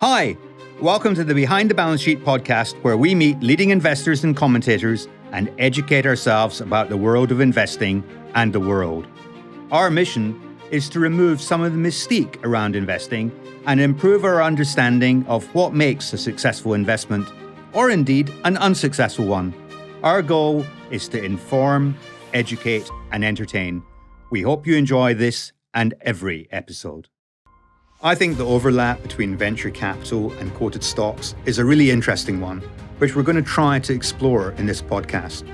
Hi, welcome to the Behind the Balance Sheet podcast, where we meet leading investors and commentators and educate ourselves about the world of investing and the world. Our mission is to remove some of the mystique around investing and improve our understanding of what makes a successful investment, or indeed an unsuccessful one. Our goal is to inform, educate, and entertain. We hope you enjoy this and every episode. I think the overlap between venture capital and quoted stocks is a really interesting one, which we're going to try to explore in this podcast.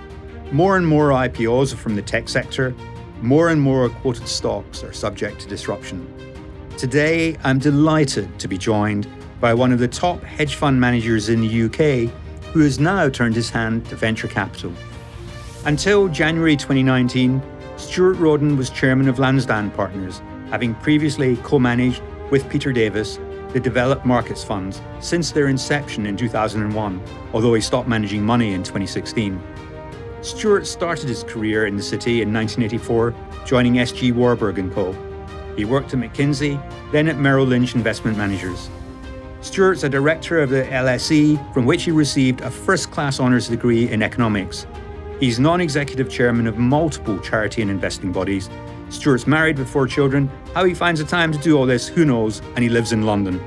More and more IPOs are from the tech sector. More and more quoted stocks are subject to disruption. Today, I'm delighted to be joined by one of the top hedge fund managers in the UK, who has now turned his hand to venture capital. Until January 2019, Stuart Roden was Chairman of Lansdowne Partners, having previously co-managed with Pete Davies the developed markets funds since their inception in 2001, although he stopped managing money in 2016. Stuart started his career in the city in 1984, joining SG Warburg & Co. He worked at McKinsey, then at Merrill Lynch Investment Managers. Stuart's a director of the LSE, from which he received a first-class honours degree in economics. He's non-executive chairman of multiple charity and investing bodies. Stuart's married with 4 children. How he finds the time to do all this, who knows, and he lives in London.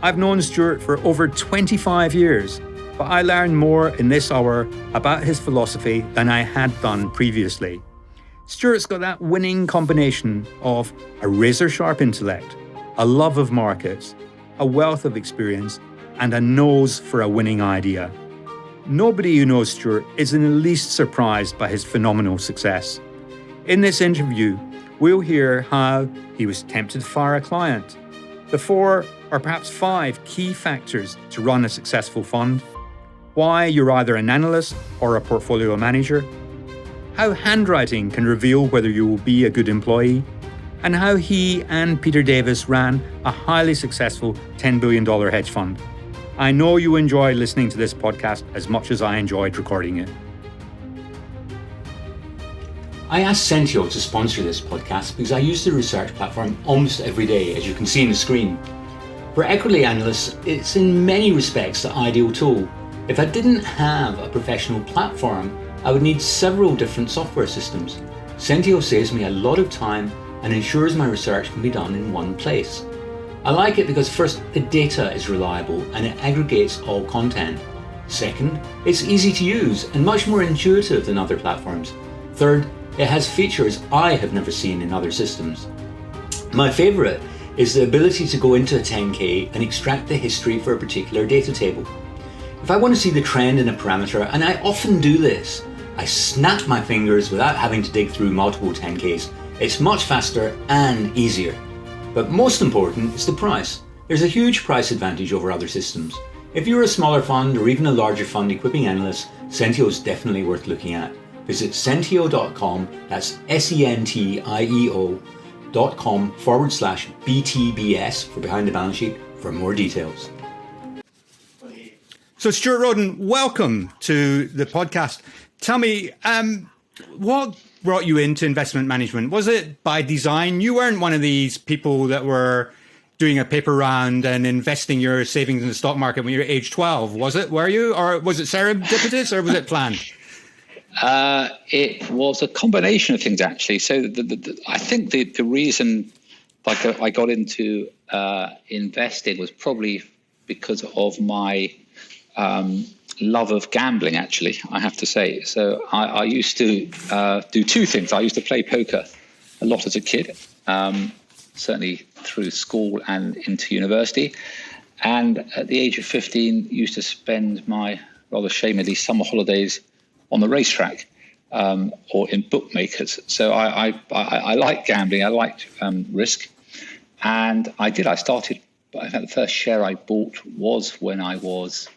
I've known Stuart for over 25 years, but I learned more in this hour about his philosophy than I had done previously. Stuart's got that winning combination of a razor-sharp intellect, a love of markets, a wealth of experience, and a nose for a winning idea. Nobody who knows Stuart is in the least surprised by his phenomenal success. In this interview, we'll hear how he was tempted to fire a client, the 4 or perhaps 5 key factors to run a successful fund, why you're either an analyst or a portfolio manager, how handwriting can reveal whether you will be a good employee, and how he and Pete Davies ran a highly successful $10 billion hedge fund. I know you enjoy listening to this podcast as much as I enjoyed recording it. I asked Sentio to sponsor this podcast because I use the research platform almost every day, as you can see on the screen. For equity analysts, it's in many respects the ideal tool. If I didn't have a professional platform, I would need several different software systems. Sentio saves me a lot of time and ensures my research can be done in one place. I like it because first, the data is reliable and it aggregates all content. Second, it's easy to use and much more intuitive than other platforms. Third, it has features I have never seen in other systems. My favourite is the ability to go into a 10K and extract the history for a particular data table. If I want to see the trend in a parameter, and I often do this, I snap my fingers without having to dig through multiple 10Ks. It's much faster and easier. But most important is the price. There's a huge price advantage over other systems. If you're a smaller fund or even a larger fund equipping analysts, Sentio is definitely worth looking at. Visit sentio.com, that's sentio.com/BTBS for Behind the Balance Sheet for more details. So Stuart Roden, welcome to the podcast. Tell me, what brought you into investment management? Was it by design? You weren't one of these people that were doing a paper round and investing your savings in the stock market when you were age 12, was it? Were you? Or was it serendipitous or was it planned? It was a combination of things, actually. So I think the reason I got into investing was probably because of my love of gambling, actually, I have to say. So I used to do 2 things. I used to play poker a lot as a kid, certainly through school and into university. And at the age of 15, used to spend my rather shamedly summer holidays on the racetrack or in bookmakers. So I liked gambling. I liked risk. And I started, I think the first share I bought was when I was,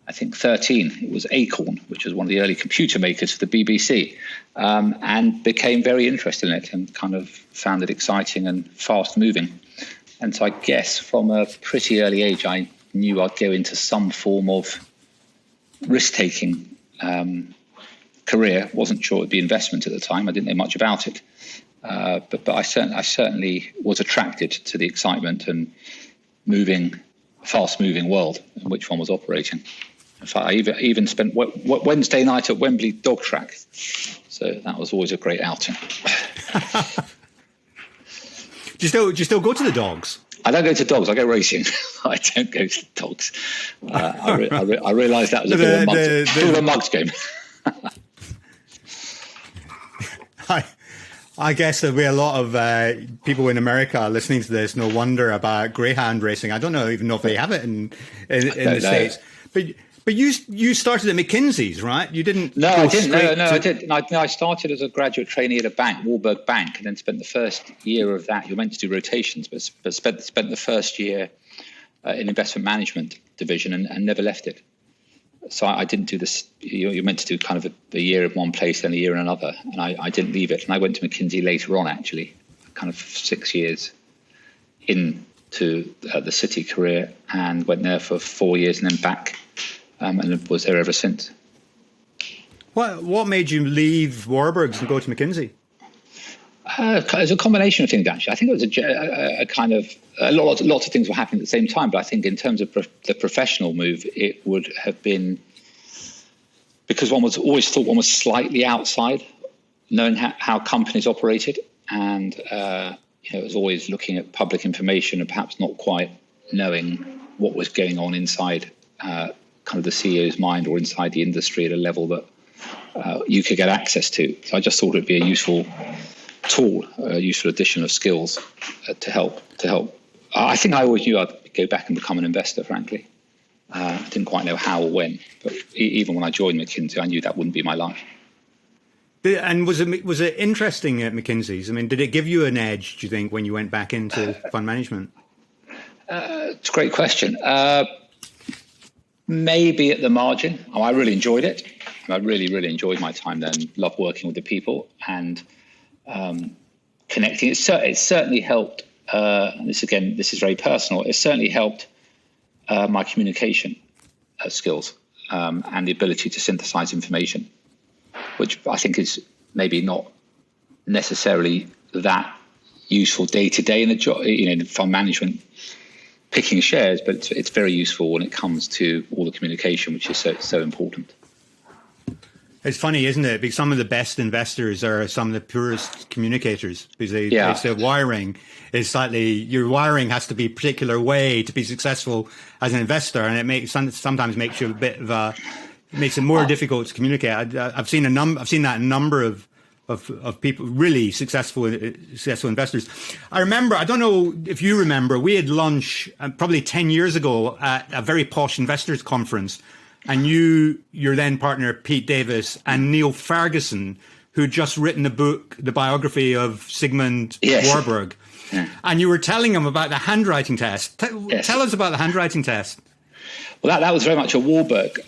I think, 13. It was Acorn, which was one of the early computer makers for the BBC, and became very interested in it and kind of found it exciting and fast moving. And so I guess from a pretty early age, I knew I'd go into some form of risk-taking career. Wasn't sure it'd be investment at the time. I didn't know much about it. But I certainly was attracted to the excitement and moving fast-moving world in which one was operating. In fact, I even spent Wednesday night at Wembley dog track, so that was always a great outing. Do you still go to the dogs? I don't go to dogs. I go racing. I don't go to dogs. I realised that was a bit of a mugs game. I guess there'll be a lot of people in America listening to this. No wonder about greyhound racing. I don't even know if they have it in the States. But you started at McKinsey's, right? You didn't. No, I didn't. I did. I started as a graduate trainee at a bank, Warburg Bank, and then spent the first year of that. You're meant to do rotations, but spent the first year in investment management division and never left it. So I didn't do this. You're meant to do kind of a year in one place, then a year in another, and I didn't leave it. And I went to McKinsey later on, actually, kind of 6 years into the city career, and went there for 4 years and then back. And was there ever since. What made you leave Warburg's and go to McKinsey? It was a combination of things, actually. I think it was a kind of lots of things were happening at the same time. But I think in terms of the professional move, it would have been because one was always thought one was slightly outside, knowing how companies operated, and it was always looking at public information and perhaps not quite knowing what was going on inside. Kind of the CEO's mind or inside the industry at a level that you could get access to. So I just thought it'd be a useful tool, a useful addition of skills to help. I think I always knew I'd go back and become an investor, frankly. I didn't quite know how or when, but even when I joined McKinsey, I knew that wouldn't be my life. And was it interesting at McKinsey's? I mean, did it give you an edge, do you think, when you went back into fund management? It's a great question. Maybe at the margin. I really enjoyed it. I really, really enjoyed my time there and loved working with the people and connecting. It certainly helped. This is very personal. It certainly helped my communication skills and the ability to synthesize information, which I think is maybe not necessarily that useful day to day in the job, in fund management. Picking shares, but it's very useful when it comes to all the communication, which is so important. It's funny, isn't it? Because some of the best investors are some of the poorest communicators, because they say wiring is your wiring has to be a particular way to be successful as an investor, and it sometimes makes you makes it more difficult to communicate. I've seen that in a number of people, really successful investors. I remember, I don't know if you remember, we had lunch probably 10 years ago at a very posh investors conference, and your then partner, Pete Davies, and Neil Ferguson, who'd just written a book, the biography of Sigmund Warburg. Yeah. And you were telling him about the handwriting test. Tell us about the handwriting test. Well, that was very much a Warburg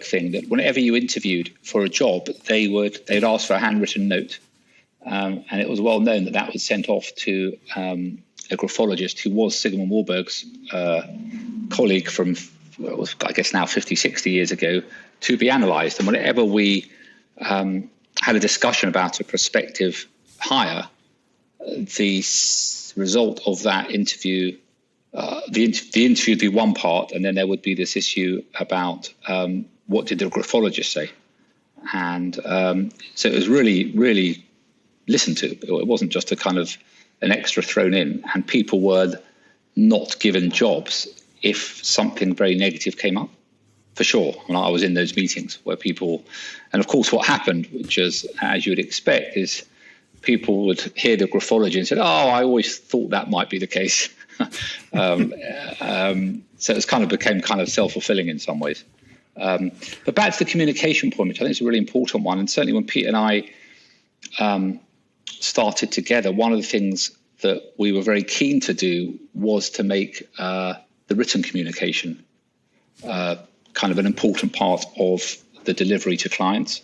thing, that whenever you interviewed for a job, they'd ask for a handwritten note. And it was well known that was sent off to a graphologist who was Sigmund Warburg's colleague from, I guess now 50, 60 years ago, to be analysed. And whenever we had a discussion about a prospective hire, the result of that interview, the interview would be one part, and then there would be this issue about what did the graphologist say. And so it was really, really listened to. It wasn't just a kind of an extra thrown in, and people were not given jobs if something very negative came up, for sure. When I was in those meetings where people, and of course what happened, which is, as you would expect, is people would hear the graphology and said, "Oh, I always thought that might be the case." So it became kind of self-fulfilling in some ways. But back to the communication point, which I think is a really important one. And certainly when Pete and I started together, one of the things that we were very keen to do was to make the written communication kind of an important part of the delivery to clients.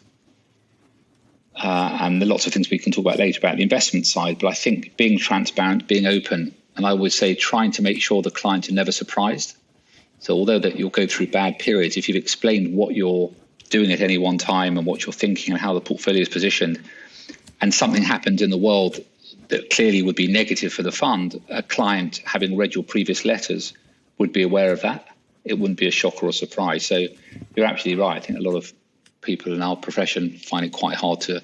And there are lots of things we can talk about later about the investment side, but I think being transparent, being open, and I would say trying to make sure the clients are never surprised. So although that you'll go through bad periods, if you've explained what you're doing at any one time and what you're thinking and how the portfolio is positioned, and something happens in the world that clearly would be negative for the fund, a client, having read your previous letters, would be aware of that. It wouldn't be a shock or a surprise. So you're absolutely right. I think a lot of people in our profession find it quite hard to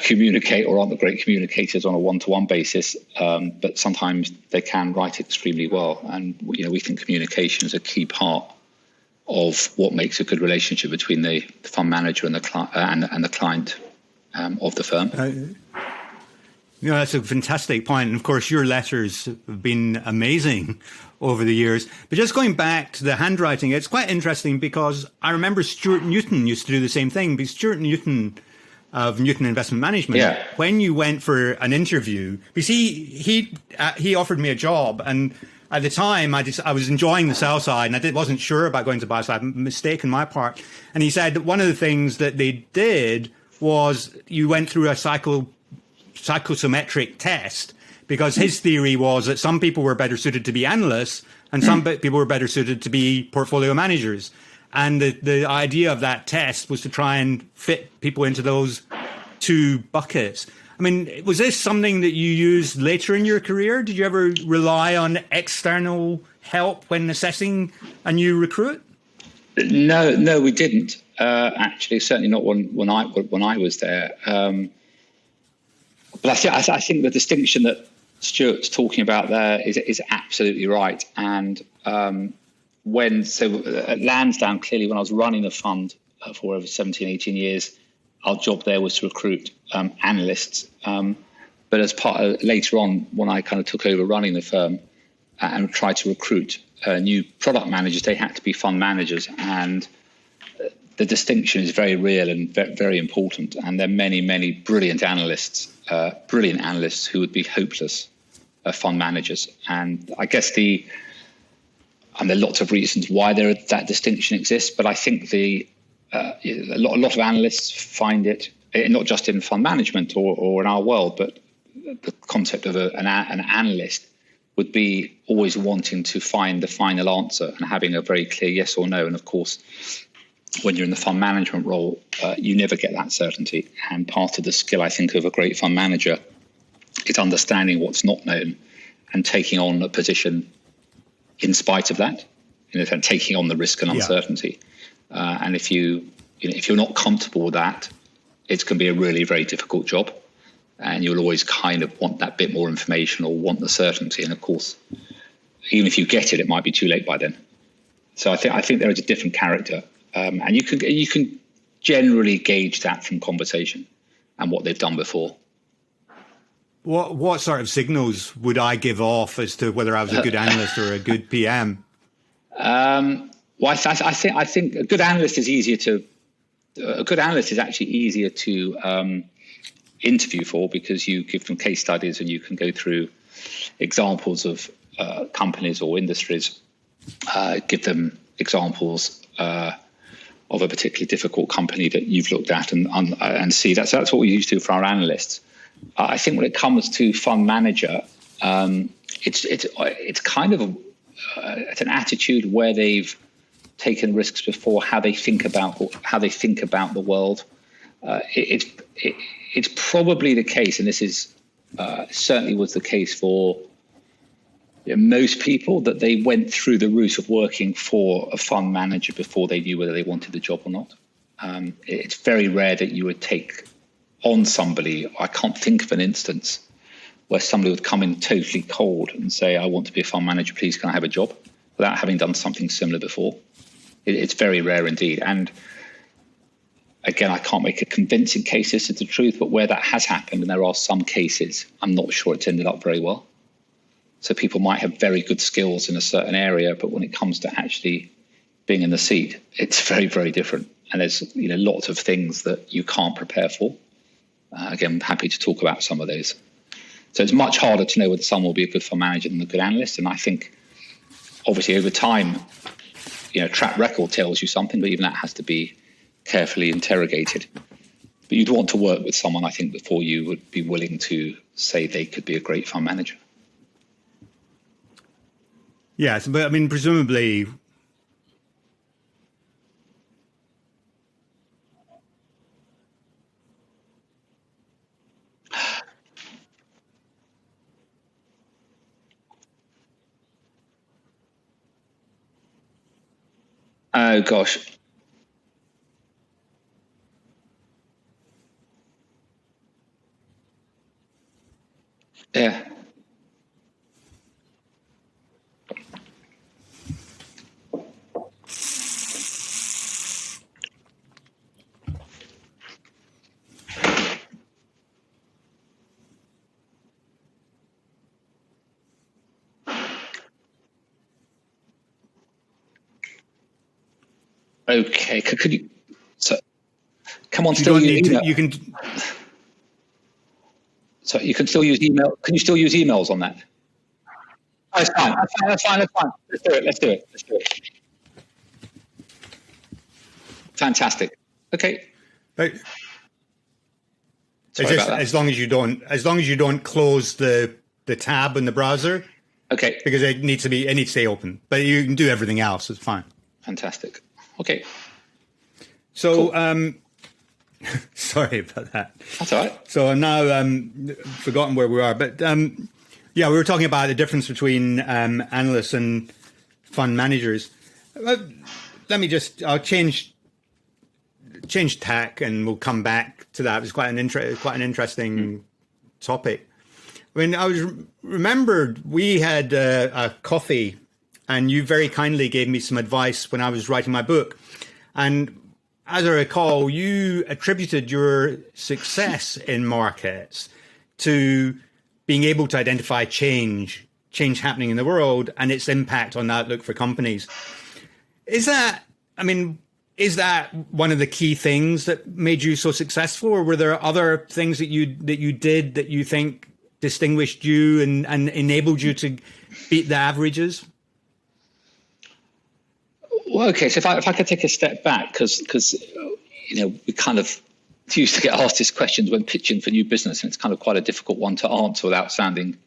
communicate, or aren't the great communicators on a one-to-one basis, but sometimes they can write extremely well. And we think communication is a key part of what makes a good relationship between the fund manager and the client of the firm. That's a fantastic point. And of course, your letters have been amazing over the years. But just going back to the handwriting, it's quite interesting because I remember Stuart Newton used to do the same thing. Because Stuart Newton of Newton Investment Management, when you went for an interview, because he offered me a job, and at the time I was enjoying the sell side, and I wasn't sure about going to buy side. Mistake on my part. And he said that one of the things that they did was you went through a psychometric test, because his theory was that some people were better suited to be analysts and some people were better suited to be portfolio managers. And the idea of that test was to try and fit people into those two buckets. I mean, was this something that you used later in your career? Did you ever rely on external help when assessing a new recruit? No, we didn't. Actually, certainly not when I was there. But I think the distinction that Stuart's talking about there is absolutely right. And at Lansdowne, clearly, when I was running the fund for over 17, 18 years, our job there was to recruit analysts. But as later on, when I kind of took over running the firm and tried to recruit new product managers, they had to be fund managers. And the distinction is very real and very important. And there are many, many brilliant analysts who would be hopeless fund managers. And I guess there are lots of reasons why that distinction exists, but I think a lot of analysts find it, not just in fund management or in our world, but the concept of an analyst would be always wanting to find the final answer and having a very clear yes or no. And of course, when you're in the fund management role, you never get that certainty. And part of the skill, I think, of a great fund manager is understanding what's not known and taking on a position in spite of that, taking on the risk and uncertainty. And if you're not comfortable with that, it's going to be a really very difficult job, and you'll always kind of want that bit more information or want the certainty. And of course, even if you get it, it might be too late by then. So I think there is a different character. And you can generally gauge that from conversation and what they've done before. What sort of signals would I give off as to whether I was a good analyst or a good PM? Well, I think a good analyst is actually easier to interview for, because you give them case studies and you can go through examples of companies or industries, give them examples of a particularly difficult company that you've looked at and see that. So that's what we used to do for our analysts. I think when it comes to fund manager, it's kind of it's an attitude where they've taken risks before, how they think about the world. It's probably the case, and this is certainly was the case for most people, that they went through the route of working for a fund manager before they knew whether they wanted the job or not. It's very rare that you would take on somebody. I can't think of an instance where somebody would come in totally cold and say, I want to be a fund manager, please can I have a job, without having done something similar before. It's very rare indeed. And again, I can't make a convincing case as to the truth, but where that has happened, and there are some cases, I'm not sure it's ended up very well. So people might have very good skills in a certain area, but when it comes to actually being in the seat, it's very, very different. And there's lots of things that you can't prepare for. Again, I'm happy to talk about some of those. So it's much harder to know whether someone will be a good fund manager than a good analyst. And I think, obviously, over time, track record tells you something, but even that has to be carefully interrogated. But you'd want to work with someone, I think, before you would be willing to say they could be a great fund manager. Yes, but I mean, presumably, Oh gosh. Yeah. Okay. Could you? So, come on. You Still don't use need to. email. You can. So you can still use email. Can you still use emails on that? Oh, it's fine. That's fine. Let's do it. Fantastic. Okay. But Sorry about that. as long as you don't close the tab in the browser. Okay. Because it needs to stay open. But you can do everything else. It's fine. Fantastic. Okay. So, cool. Sorry about that. That's all right. So I'm now forgotten where we are. But we were talking about the difference between analysts and fund managers. I'll change tack, and we'll come back to that. It's quite an interesting topic. I mean, remembered we had a coffee, and you very kindly gave me some advice when I was writing my book. And as I recall, you attributed your success in markets to being able to identify change happening in the world and its impact on the outlook for companies. Is that one of the key things that made you so successful, or were there other things that you did that you think distinguished you and enabled you to beat the averages? Well, okay. So if I could take a step back, because we kind of used to get asked these questions when pitching for new business, and it's kind of quite a difficult one to answer without sounding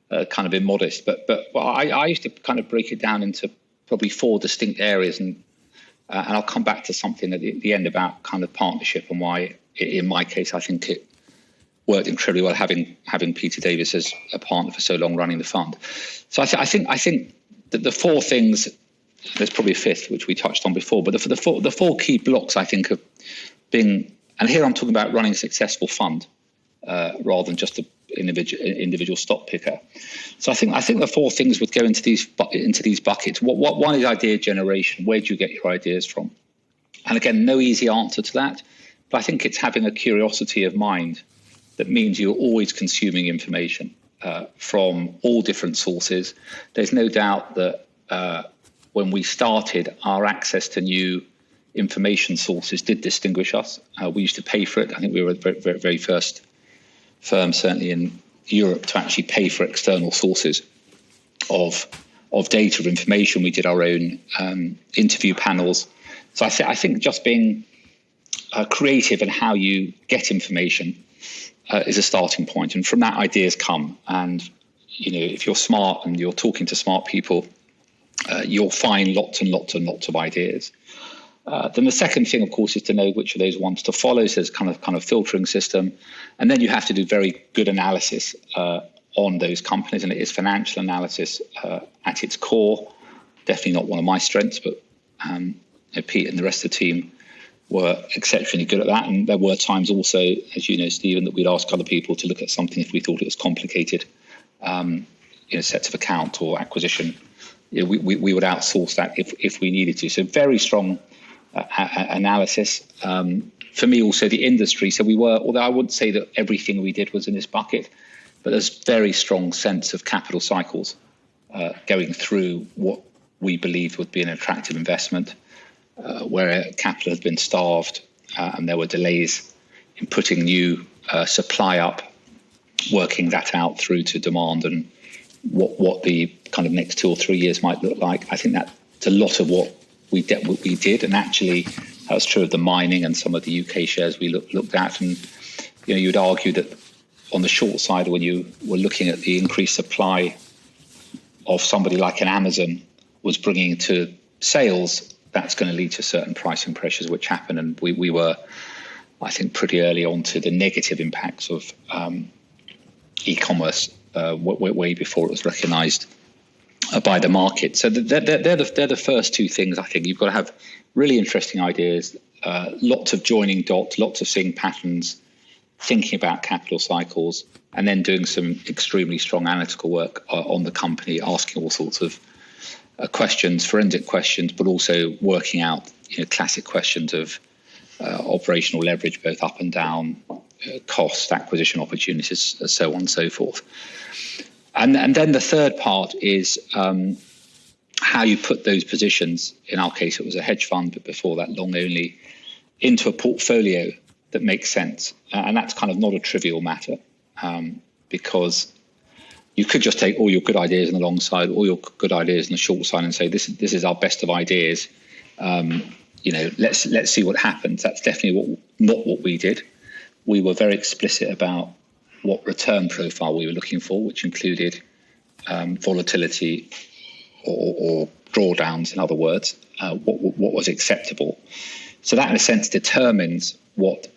kind of immodest. But I used to kind of break it down into probably 4 distinct areas, and I'll come back to something at the end about kind of partnership and why, in my case, I think it worked incredibly well having Peter Davies as a partner for so long running the fund. So I think that the 4 things, there's probably a 5th which we touched on before, but the four key blocks I think of being, and here I'm talking about running a successful fund rather than just an individual stock picker. So I think the 4 things would go into these buckets. One is idea generation. Where do you get your ideas from? And again, no easy answer to that, but I think it's having a curiosity of mind that means you're always consuming information from all different sources. There's no doubt that when we started, our access to new information sources did distinguish us. We used to pay for it. I think we were the very, very first firm, certainly in Europe, to actually pay for external sources of data, of information. We did our own interview panels. So I think just being creative in how you get information is a starting point, and from that ideas come. And if you're smart and you're talking to smart people, you'll find lots and lots and lots of ideas. Then the second thing, of course, is to know which of those ones to follow. So there's kind of filtering system, and then you have to do very good analysis on those companies, and it is financial analysis at its core. Definitely not one of my strengths, but Pete and the rest of the team were exceptionally good at that. And there were times also, as you know, Stephen, that we'd ask other people to look at something if we thought it was complicated, sets of account or acquisition. We would outsource that if we needed to. So very strong analysis. For me, also the industry. So we were, although I wouldn't say that everything we did was in this bucket, but there's very strong sense of capital cycles going through what we believed would be an attractive investment, where capital had been starved and there were delays in putting new supply up, working that out through to demand and what the kind of next 2 or 3 years might look like. I think that's a lot of what we did, and actually that was true of the mining and some of the UK shares we looked at. And you'd argue that on the short side, when you were looking at the increased supply of somebody like an Amazon was bringing to sales, that's going to lead to certain pricing pressures which happen. And we were, I think, pretty early on to the negative impacts of e-commerce way before it was recognised by the market. So they're the first two things. I think you've got to have really interesting ideas, lots of joining dots, lots of seeing patterns, thinking about capital cycles, and then doing some extremely strong analytical work on the company, asking all sorts of questions, forensic questions, but also working out classic questions of operational leverage, both up and down, cost, acquisition opportunities, so on and so forth. And then the third part is how you put those positions. In our case, it was a hedge fund, but before that, long only, into a portfolio that makes sense. And that's kind of not a trivial matter, because you could just take all your good ideas on the long side, all your good ideas on the short side, and say this is our best of ideas. Let's see what happens. That's definitely not what we did. We were very explicit about what return profile we were looking for, which included volatility or drawdowns, in other words, what was acceptable. So that, in a sense, determines what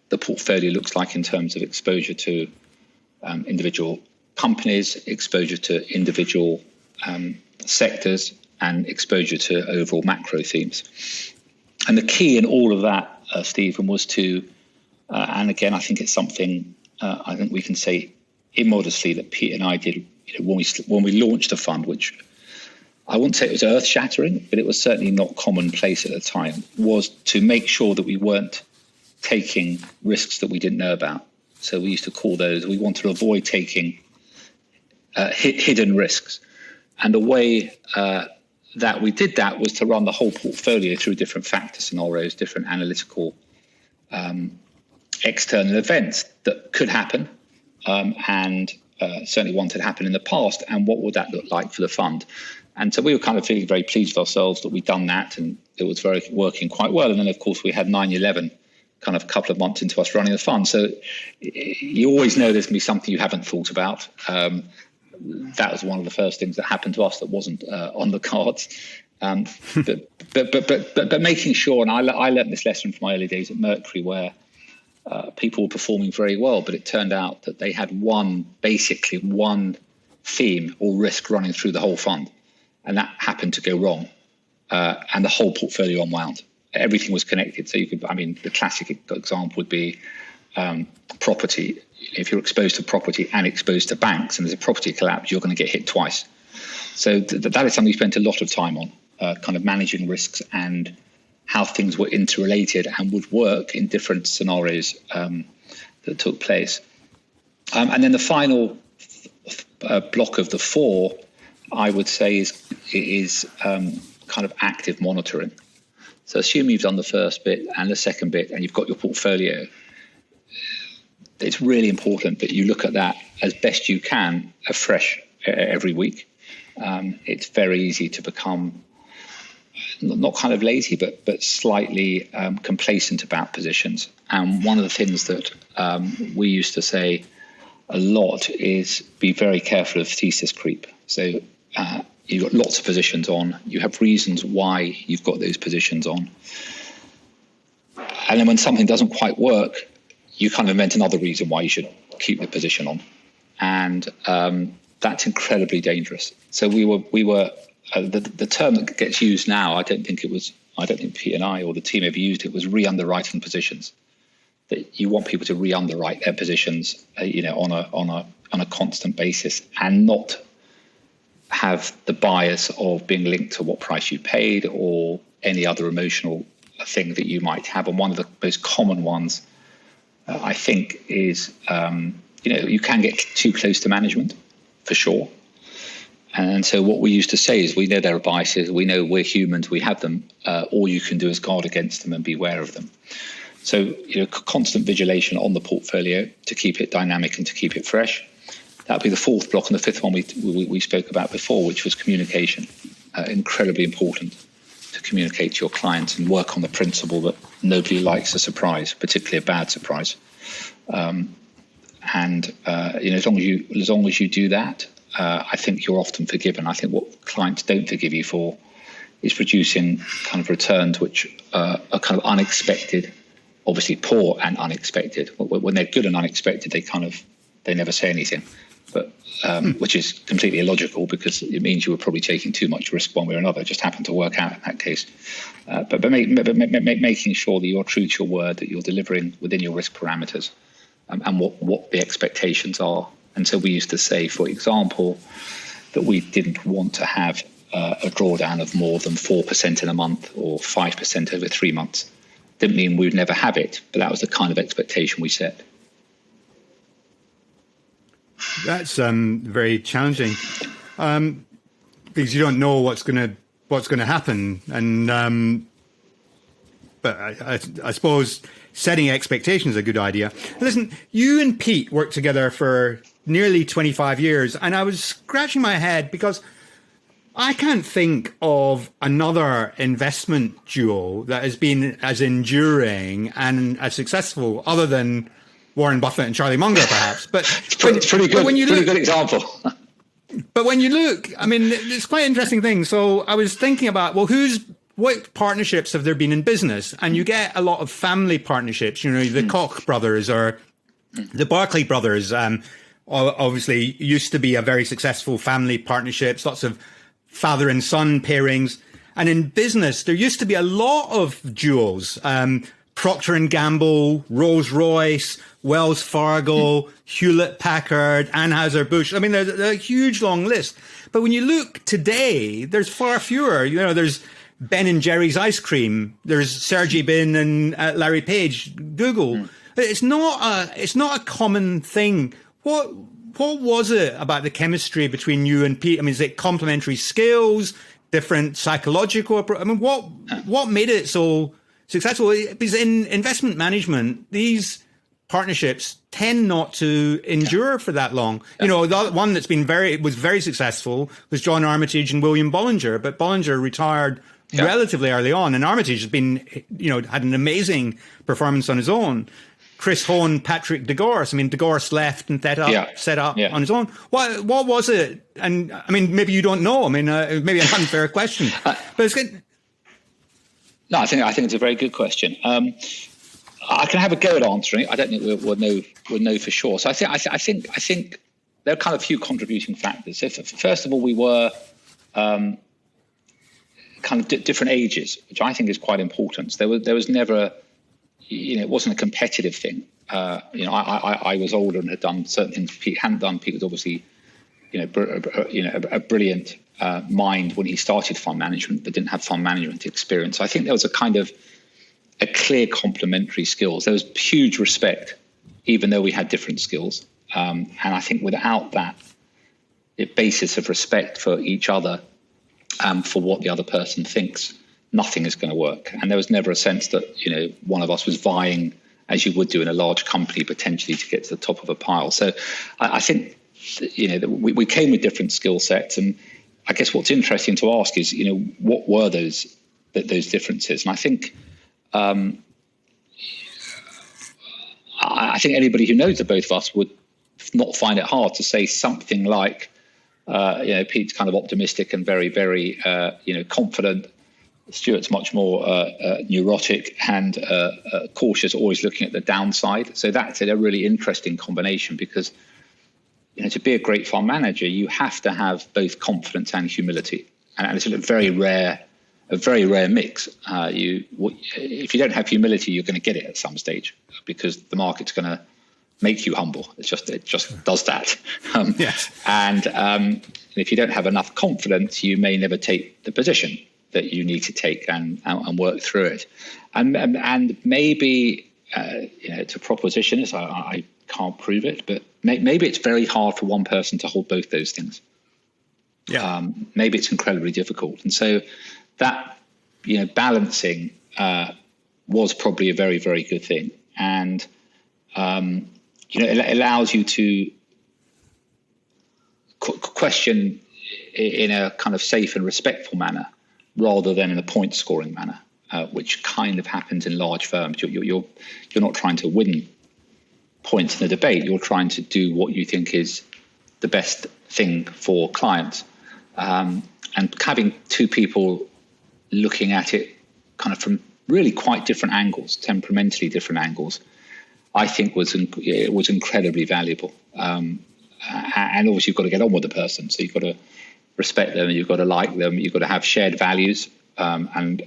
the portfolio looks like in terms of exposure to individual companies, exposure to individual sectors, and exposure to overall macro themes. And the key in all of that, Stephen, was to, and again, I think it's something I think we can say immodestly that Pete and I did when we launched the fund, which I wouldn't say it was earth-shattering, but it was certainly not commonplace at the time, was to make sure that we weren't taking risks that we didn't know about. So we used to call those, we wanted to avoid taking hidden risks. And the way that we did that was to run the whole portfolio through different factor scenarios, different analytical external events that could happen, and certainly ones had happened in the past, and what would that look like for the fund. And so we were kind of feeling very pleased with ourselves that we'd done that, and it was working quite well. And then, of course, we had 9/11 kind of a couple of months into us running the fund. So you always know there's going to be something you haven't thought about. That was one of the first things that happened to us that wasn't on the cards. But making sure, and I learned this lesson from my early days at Mercury, where people were performing very well, but it turned out that they had basically one theme or risk running through the whole fund, and that happened to go wrong, and the whole portfolio unwound. Everything was connected. So the classic example would be property. If you're exposed to property and exposed to banks, and there's a property collapse, you're going to get hit twice. So that is something we spent a lot of time on, kind of managing risks and how things were interrelated and would work in different scenarios that took place. And then the final block of the four, I would say, is kind of active monitoring. So assume you've done the first bit and the second bit, and you've got your portfolio. It's really important that you look at that as best you can afresh every week. It's very easy to become not kind of lazy, but slightly complacent about positions. And one of the things that we used to say a lot is be very careful of thesis creep. So you've got lots of positions on. You have reasons why you've got those positions on. And then when something doesn't quite work, you kind of invent another reason why you should keep the position on. And that's incredibly dangerous. So we were the term that gets used now, I don't think Pete and I or the team ever used it, was re-underwriting positions. That you want people to re-underwrite their positions, on a constant basis, and not have the bias of being linked to what price you paid or any other emotional thing that you might have. And one of the most common ones, I think, is you can get too close to management, for sure. And so what we used to say is, we know there are biases, we know we're humans, we have them. All you can do is guard against them and be aware of them. So constant vigilation on the portfolio to keep it dynamic and to keep it fresh. That would be the fourth block, and the fifth one we spoke about before, which was communication. Incredibly important to communicate to your clients and work on the principle that nobody likes a surprise, particularly a bad surprise. As long as you do that, I think you're often forgiven. I think what clients don't forgive you for is producing kind of returns which are kind of unexpected, obviously poor and unexpected. When they're good and unexpected, they never say anything. but which is completely illogical because it means you were probably taking too much risk one way or another. It just happened to work out in that case. But making sure that you're true to your word, that you're delivering within your risk parameters, and what the expectations are. And so we used to say, for example, that we didn't want to have a drawdown of more than 4% in a month or 5% over 3 months. Didn't mean we'd never have it, but that was the kind of expectation we set. That's very challenging because you don't know what's going to happen, and but I suppose setting expectations is a good idea. Listen, you and Pete worked together for nearly 25 years, and I was scratching my head because I can't think of another investment duo that has been as enduring and as successful other than Warren Buffett and Charlie Munger, perhaps. But it's pretty good. Pretty good example. But when you look, I mean, it's quite an interesting thing. So I was thinking about, well, what partnerships have there been in business? And you get a lot of family partnerships, you know, the Koch brothers or the Barclay brothers, obviously used to be a very successful family partnerships, lots of father and son pairings. And in business, there used to be a lot of duos, Procter & Gamble, Rolls-Royce, Wells Fargo, Hewlett-Packard, Anheuser-Busch. I mean, there's a huge long list. But when you look today, there's far fewer. You know, there's Ben & Jerry's ice cream. There's Sergey Brin and Larry Page, Google. It's not a common thing. What was it about the chemistry between you and Pete? I mean, is it complementary skills, different psychological approach? I mean, what made it so successful? Because in investment management, these partnerships tend not to endure for that long. You know, the one that's was very successful was John Armitage and William Bollinger, but Bollinger retired relatively early on, and Armitage has been, you know, had an amazing performance on his own. Chris Hone, Patrick DeGorse. I mean, DeGorse left and set up on his own. What was it? And I mean, maybe you don't know. I mean, maybe an unfair question, but it's good. No, I think it's a very good question. I can have a go at answering it. I don't think we'll know for sure. So I think there are kind of a few contributing factors. So first of all, we were kind of different ages, which I think is quite important. So there was never, you know, it wasn't a competitive thing. You know, I was older and had done certain things Pete hadn't done. Pete was obviously, a brilliant mind when he started fund management, but didn't have fund management experience. So I think there was a clear complementary skills. There was huge respect, even though we had different skills. And I think without that basis of respect for each other, for what the other person thinks, nothing is going to work. And there was never a sense that, you know, one of us was vying, as you would do in a large company, potentially to get to the top of a pile. So I think, you know, that we came with different skill sets. And I guess what's interesting to ask is, you know, what were those differences? And I think, I think anybody who knows the both of us would not find it hard to say something like, you know, Pete's kind of optimistic and very, very, confident. Stuart's much more neurotic and cautious, always looking at the downside. So that's a really interesting combination because, you know, to be a great fund manager, you have to have both confidence and humility, and it's a very rare mix. If you don't have humility, you're going to get it at some stage because the market's going to make you humble. It just does that. Yes. And if you don't have enough confidence, you may never take the position that you need to take and work through it. And maybe it's a proposition. I can't prove it, but maybe it's very hard for one person to hold both those things. Yeah. Maybe it's incredibly difficult, and so that, you know, balancing was probably a very, very good thing, and it allows you to question in a kind of safe and respectful manner rather than in a point scoring manner, which kind of happens in large firms. You're not trying to win points in the debate. You're trying to do what you think is the best thing for clients. And having two people looking at it kind of from really quite different angles, temperamentally different angles, I think was incredibly valuable. and obviously you've got to get on with the person. So you've got to respect them, you've got to like them, you've got to have shared values. And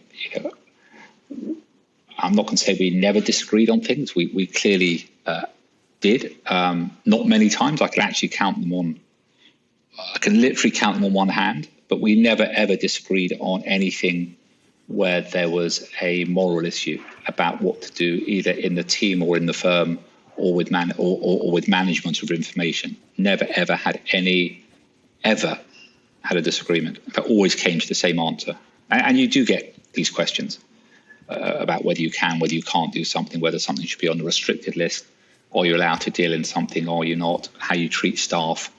I'm not going to say we never disagreed on things. We clearly did. Not many times. I can literally count them on one hand. But we never ever disagreed on anything where there was a moral issue about what to do, either in the team or in the firm, or with management of information. Never ever had a disagreement. It always came to the same answer. And you do get these questions about whether you can, whether you can't do something, whether something should be on the restricted list, or you're allowed to deal in something, or you're not, how you treat staff,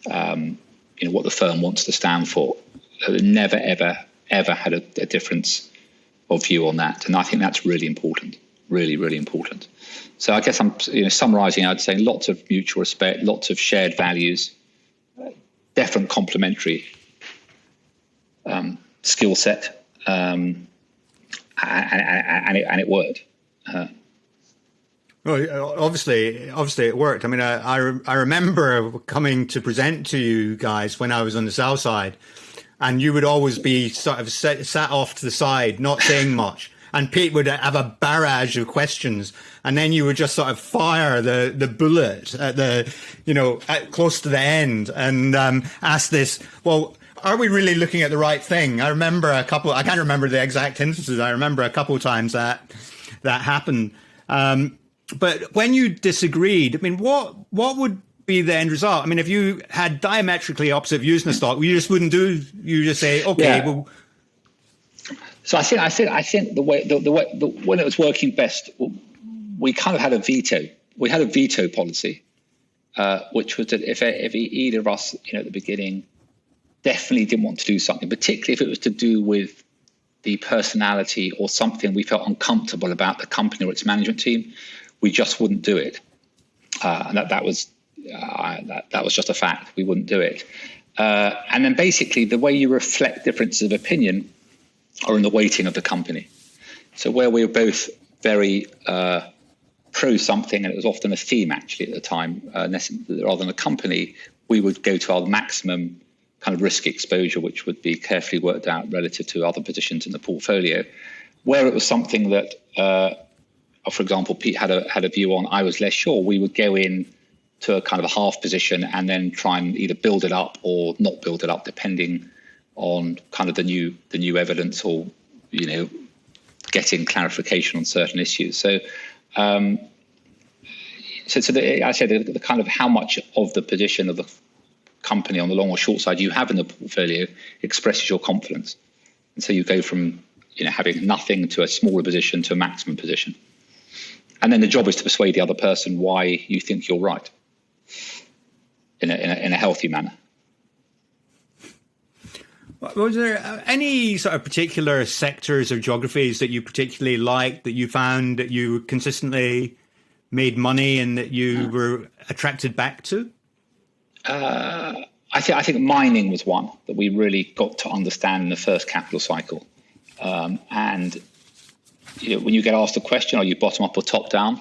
what the firm wants to stand for. Never, ever had a difference of view on that. And I think that's really important, really, really important. So I guess I'm summarising, I'd say lots of mutual respect, lots of shared values, different complementary skill set, and it worked. Well, obviously it worked. I mean, I remember coming to present to you guys when I was on the sell side, and you would always be sort of sat off to the side, not saying much. And Pete would have a barrage of questions, and then you would just sort of fire the bullet at close to the end, and ask this. Well, are we really looking at the right thing? I remember I can't remember the exact instances. I remember a couple of times that happened. But when you disagreed, I mean, what would be the end result? I mean, if you had diametrically opposite views in the stock, you just wouldn't do. You just say, okay, yeah. Well. So I think the way when it was working best, we kind of had a veto. We had a veto policy, which was that if either of us, at the beginning, definitely didn't want to do something, particularly if it was to do with the personality or something we felt uncomfortable about the company or its management team, we just wouldn't do it. And that was just a fact. We wouldn't do it. And then basically the way you reflect differences of opinion are in the weighting of the company. So where we were both very pro something, and it was often a theme actually at the time, rather than a company, we would go to our maximum kind of risk exposure, which would be carefully worked out relative to other positions in the portfolio. Where it was something that, for example, Pete had a view on, I was less sure, we would go in to a kind of a half position and then try and either build it up or not build it up, depending on kind of the new evidence, or getting clarification on certain issues. So I said the kind of how much of the position of the company on the long or short side you have in the portfolio expresses your confidence, and so you go from having nothing to a smaller position to a maximum position, and then the job is to persuade the other person why you think you're right in a healthy manner. Was there any sort of particular sectors or geographies that you particularly liked, that you found that you consistently made money and that you were attracted back to? I think mining was one that we really got to understand in the first capital cycle. And when you get asked a question, are you bottom up or top down?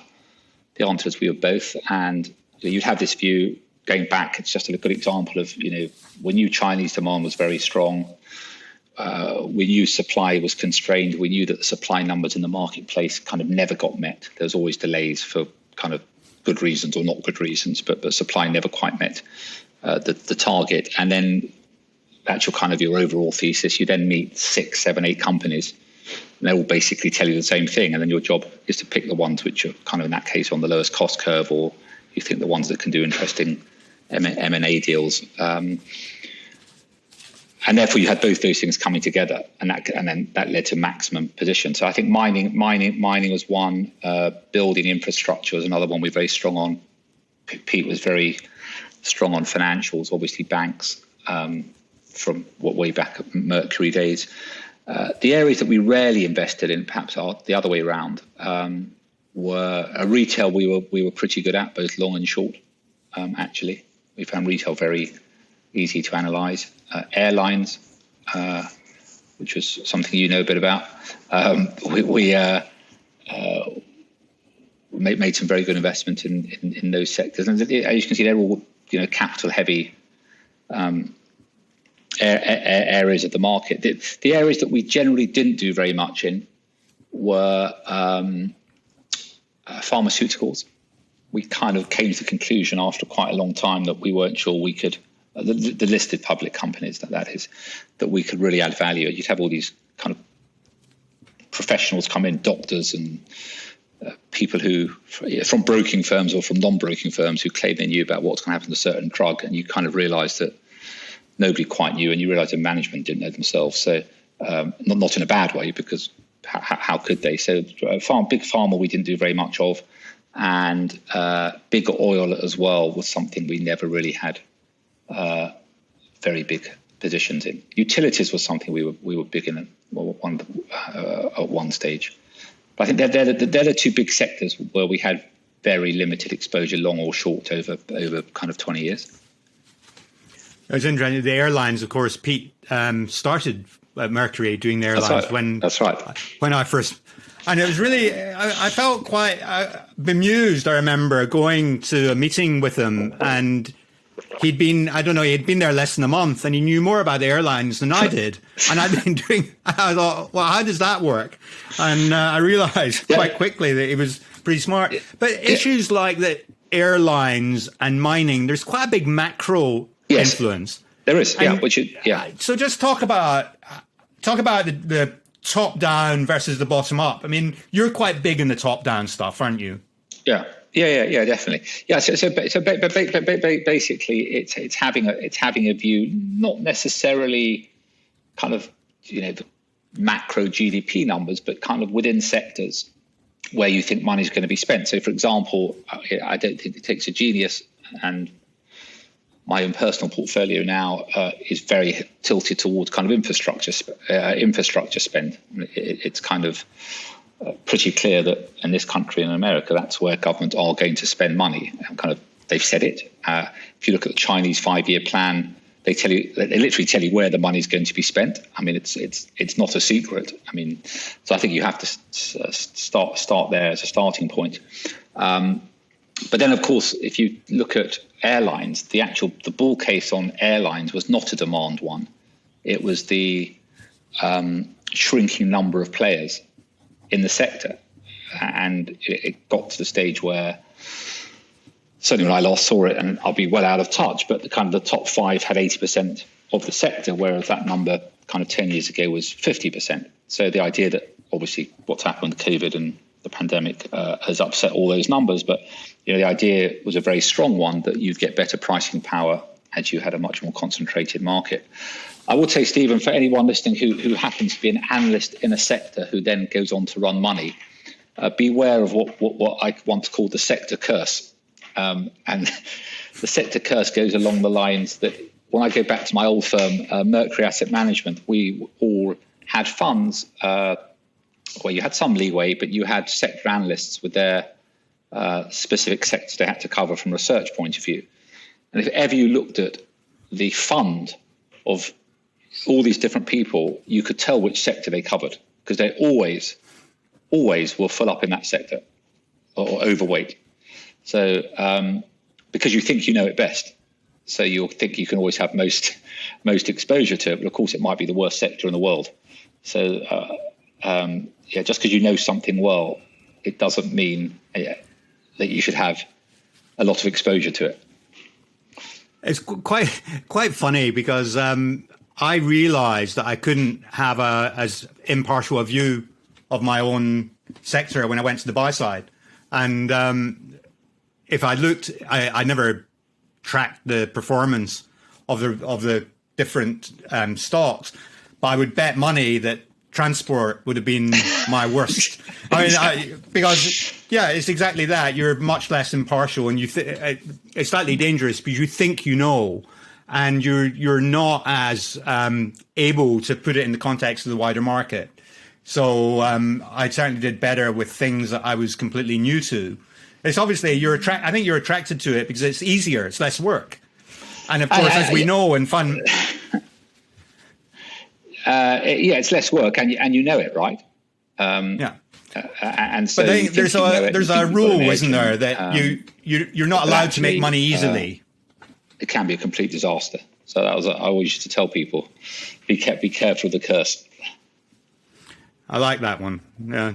The answer is we were both. And you'd have this view going back. It's just a good example of, we knew Chinese demand was very strong. We knew supply was constrained. We knew that the supply numbers in the marketplace kind of never got met. There's always delays for kind of good reasons or not good reasons, but supply never quite met the target. And then that's your overall thesis. You then meet 6, 7, 8 companies, and they all basically tell you the same thing. And then your job is to pick the ones which are kind of, in that case, on the lowest cost curve, or you think the ones that can do interesting M&A deals. And therefore you had both those things coming together, and then that led to maximum position. So I think mining was one, building infrastructure was another one we're very strong on. Pete was very strong on financials, obviously banks, from way back at Mercury days. The areas that we rarely invested in, perhaps are the other way around, were retail. We were pretty good at, both long and short. Actually, we found retail very easy to analyze. Airlines, which was something you know a bit about. We made some very good investment in those sectors, and as you can see, they're all capital heavy areas of the market. The areas that we generally didn't do very much in were pharmaceuticals. We kind of came to the conclusion after quite a long time that we weren't sure we could, the listed public companies that is, that we could really add value. You'd have all these kind of professionals come in, doctors and people who, from broking firms or from non-broking firms, who claim they knew about what's going to happen to a certain drug, and you kind of realise that nobody quite knew, and you realise the management didn't know themselves. So not in a bad way, because how could they? So big pharma we didn't do very much of, and big oil as well was something we never really had very big positions in. Utilities was something we were big in at one stage. But I think they're the two big sectors where we had very limited exposure, long or short, over kind of 20 years. It was interesting. The airlines, of course, Pete started at Mercury doing the airlines. That's right. When I first, and it was really, I felt quite bemused. I remember going to a meeting with him, and he'd been there less than a month, and he knew more about the airlines than I did. And I thought, well, how does that work? And I realized quite quickly that he was pretty smart. But issues like the airlines and mining, there's quite a big macro influence. There is, So just talk about the top down versus the bottom up. I mean, you're quite big in the top down stuff, aren't you? Yeah, definitely. Yeah, so basically, it's having a view, not necessarily kind of the macro GDP numbers, but kind of within sectors where you think money is going to be spent. So, for example, I don't think it takes a genius, and my own personal portfolio now is very tilted towards kind of infrastructure spend. It's kind of pretty clear that in this country, in America, that's where governments are going to spend money. And kind of they've said it. If you look at the Chinese 5-year plan, they literally tell you where the money is going to be spent. I mean, it's not a secret. I mean, so I think you have to start there as a starting point. But then, of course, if you look at airlines, the bull case on airlines was not a demand one. It was the shrinking number of players in the sector. And it got to the stage where, certainly when I last saw it, and I'll be well out of touch, but the top 5 had 80% of the sector, whereas that number kind of 10 years ago was 50%. So the idea that obviously what's happened with COVID and the pandemic has upset all those numbers, but the idea was a very strong one, that you'd get better pricing power as you had a much more concentrated market. I would say, Stephen, for anyone listening who happens to be an analyst in a sector who then goes on to run money, beware of what I want to call the sector curse. And the sector curse goes along the lines that when I go back to my old firm, Mercury Asset Management, we all had funds where you had some leeway, but you had sector analysts with their specific sectors they had to cover from a research point of view. And if ever you looked at the fund of all these different people, you could tell which sector they covered, because they always will fill up in that sector or overweight. So because you think you know it best, so you'll think you can always have most exposure to it. But of course, it might be the worst sector in the world. So just because you know something well, it doesn't mean that you should have a lot of exposure to it. It's quite funny because I realised that I couldn't have as impartial a view of my own sector when I went to the buy side, and if I looked, I never tracked the performance of the different stocks, but I would bet money that transport would have been my worst. Because it's exactly that. You're much less impartial, and it's slightly dangerous because you think you know, and you're not as able to put it in the context of the wider market. So I certainly did better with things that I was completely new to. It's obviously I think you're attracted to it because it's easier, it's less work, and of course, as we know, in fun. It's less work, and you know it, right? And so, but there's a rule, isn't there, that you're not allowed to make money easily. it can be a complete disaster. So I always used to tell people, be careful of the curse. I like that one. Yeah.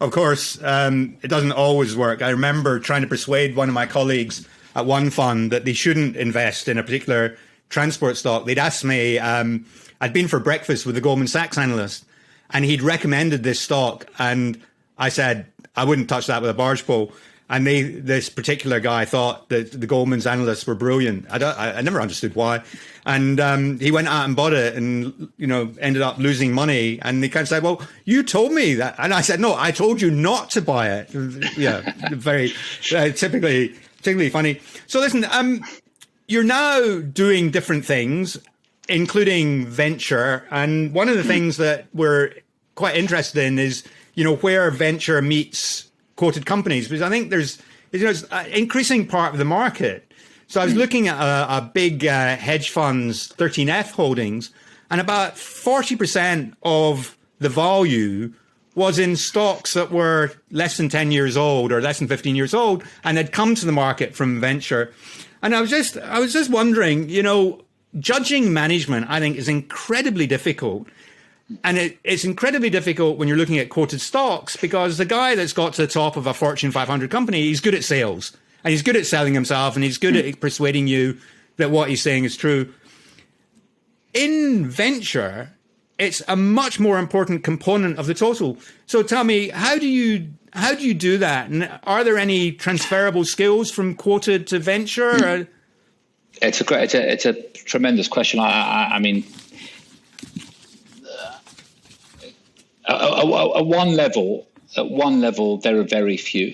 Of course, it doesn't always work. I remember trying to persuade one of my colleagues at one fund that they shouldn't invest in a particular transport stock. They'd asked me, I'd been for breakfast with the Goldman Sachs analyst, and he'd recommended this stock. And I said, I wouldn't touch that with a barge pole. And this particular guy thought that the Goldman's analysts were brilliant. I never understood why. And he went out and bought it and, ended up losing money. And he kind of said, well, you told me that. And I said, no, I told you not to buy it. Yeah, very typically funny. So listen, you're now doing different things, including venture. And one of the things that we're quite interested in is, where venture meets quoted companies, because I think there's it's an increasing part of the market. So I was looking at a big hedge fund's 13F holdings, and about 40% of the value was in stocks that were less than 10 years old or less than 15 years old and had come to the market from venture. And I was just wondering, judging management, I think, is incredibly difficult. And it's incredibly difficult when you're looking at quoted stocks, because the guy that's got to the top of a Fortune 500 company, he's good at sales and he's good at selling himself and he's good at persuading you that what he's saying is true. In venture, it's a much more important component of the total. So tell me, how do you do that? And are there any transferable skills from quoted to venture? It's a tremendous question. I mean, at one level, there are very few,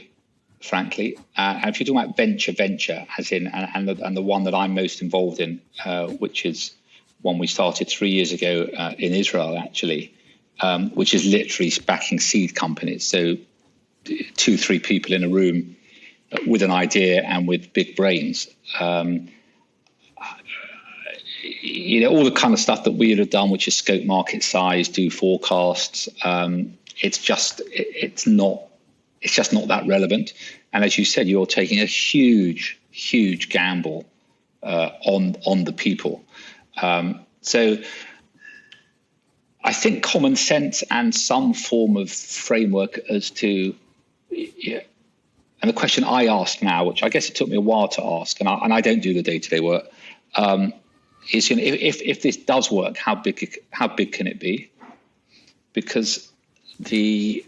frankly. And if you're talking about venture, as in, and the one that I'm most involved in, which is one we started 3 years ago in Israel, actually, which is literally backing seed companies. So 2-3 people in a room with an idea and with big brains. All the kind of stuff that we would have done, which is scope market size, do forecasts. It's just not that relevant. And as you said, you're taking a huge gamble on the people. So I think common sense and some form of framework as to, and the question I ask now, which I guess it took me a while to ask, and I don't do the day-to-day work, is if this does work, how big can it be? Because it's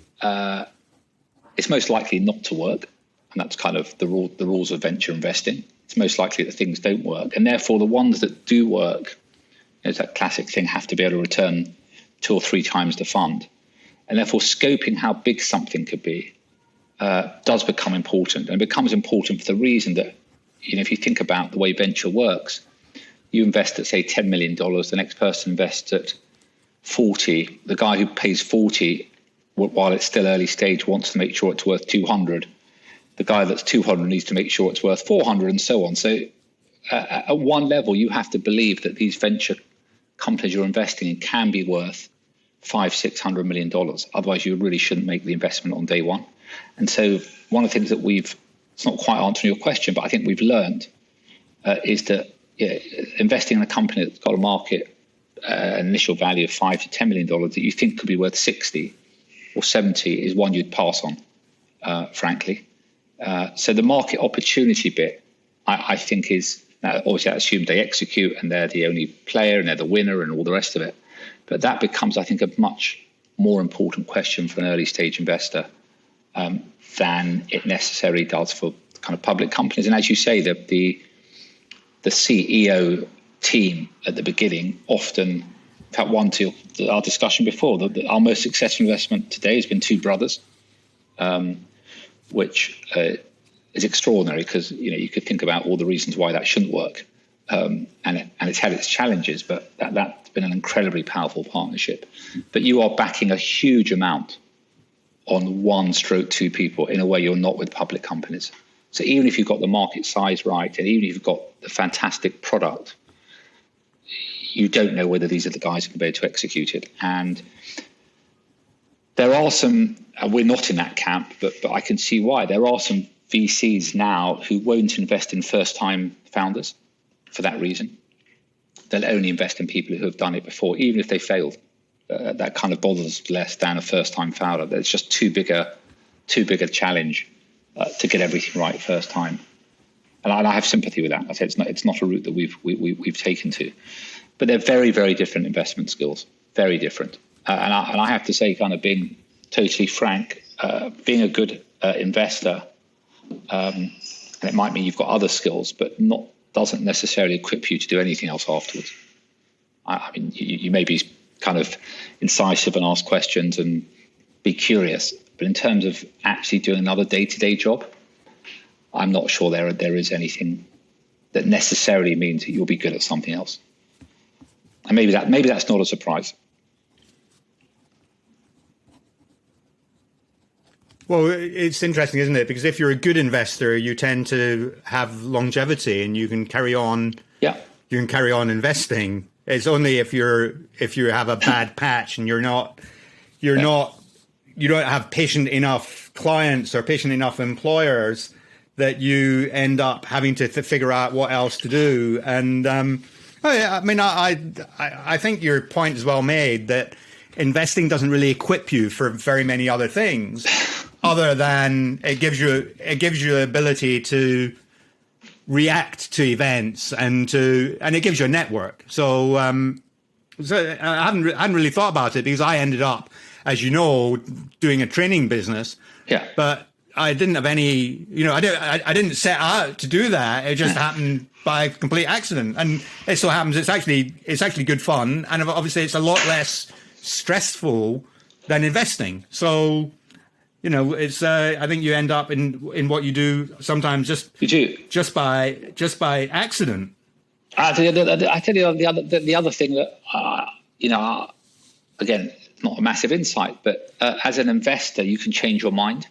most likely not to work, and that's kind of the rules of venture investing. It's most likely that things don't work, and therefore the ones that do work, it's that classic thing, have to be able to return 2 or 3 times the fund, and therefore scoping how big something could be does become important, and it becomes important for the reason that if you think about the way venture works. You invest at, say, $10 million, the next person invests at 40. The guy who pays 40, while it's still early stage, wants to make sure it's worth 200. The guy that's 200 needs to make sure it's worth 400, and so on. So at one level, you have to believe that these venture companies you're investing in can be worth $500-600 million. Otherwise, you really shouldn't make the investment on day one. And so one of the things that it's not quite answering your question, but I think we've learned is that investing in a company that's got a market an initial value of $5 to $10 million that you think could be worth 60 or 70 is one you'd pass on, frankly. So the market opportunity bit, I think is, obviously I assume they execute and they're the only player and they're the winner and all the rest of it. But that becomes, I think, a much more important question for an early stage investor than it necessarily does for kind of public companies. And as you say, the CEO team at the beginning often, in fact, one to our discussion before, our most successful investment today has been 2 brothers, which is extraordinary because you could think about all the reasons why that shouldn't work, and it's had its challenges, but that's been an incredibly powerful partnership. But you are backing a huge amount on 1-2 people in a way you're not with public companies. So even if you've got the market size right, and even if you've got the fantastic product, you don't know whether these are the guys who can be able to execute it. And there are some, and we're not in that camp, but I can see why. There are some VCs now who won't invest in first-time founders for that reason. They'll only invest in people who have done it before, even if they failed. That kind of bothers less than a first-time founder. It's just too big a challenge to get everything right first time. And I have sympathy with that. I say it's not a route that we've taken to, but they're very, very different investment skills. Very different. And I have to say, kind of being totally frank, being a good investor, and it might mean you've got other skills, but doesn't necessarily equip you to do anything else afterwards. I mean, you may be kind of incisive and ask questions and be curious, but in terms of actually doing another day-to-day job, I'm not sure there is anything that necessarily means that you'll be good at something else. And maybe that's not a surprise. Well, it's interesting, isn't it? Because if you're a good investor, you tend to have longevity and you can carry on. Yeah. You can carry on investing. It's only if you have a bad patch and you don't have patient enough clients or patient enough employers that you end up having to figure out what else to do. And I think your point is well made that investing doesn't really equip you for very many other things, other than it gives you the ability to react to events and it gives you a network. So I hadn't really thought about it because I ended up, as you know, doing a training business. Yeah. But I didn't have any, I didn't set out to do that. It just happened by complete accident. And it so happens it's actually good fun. And obviously it's a lot less stressful than investing. So, it's I think you end up in what you do sometimes just by accident. I tell you the other thing that again, not a massive insight, but as an investor, you can change your mind.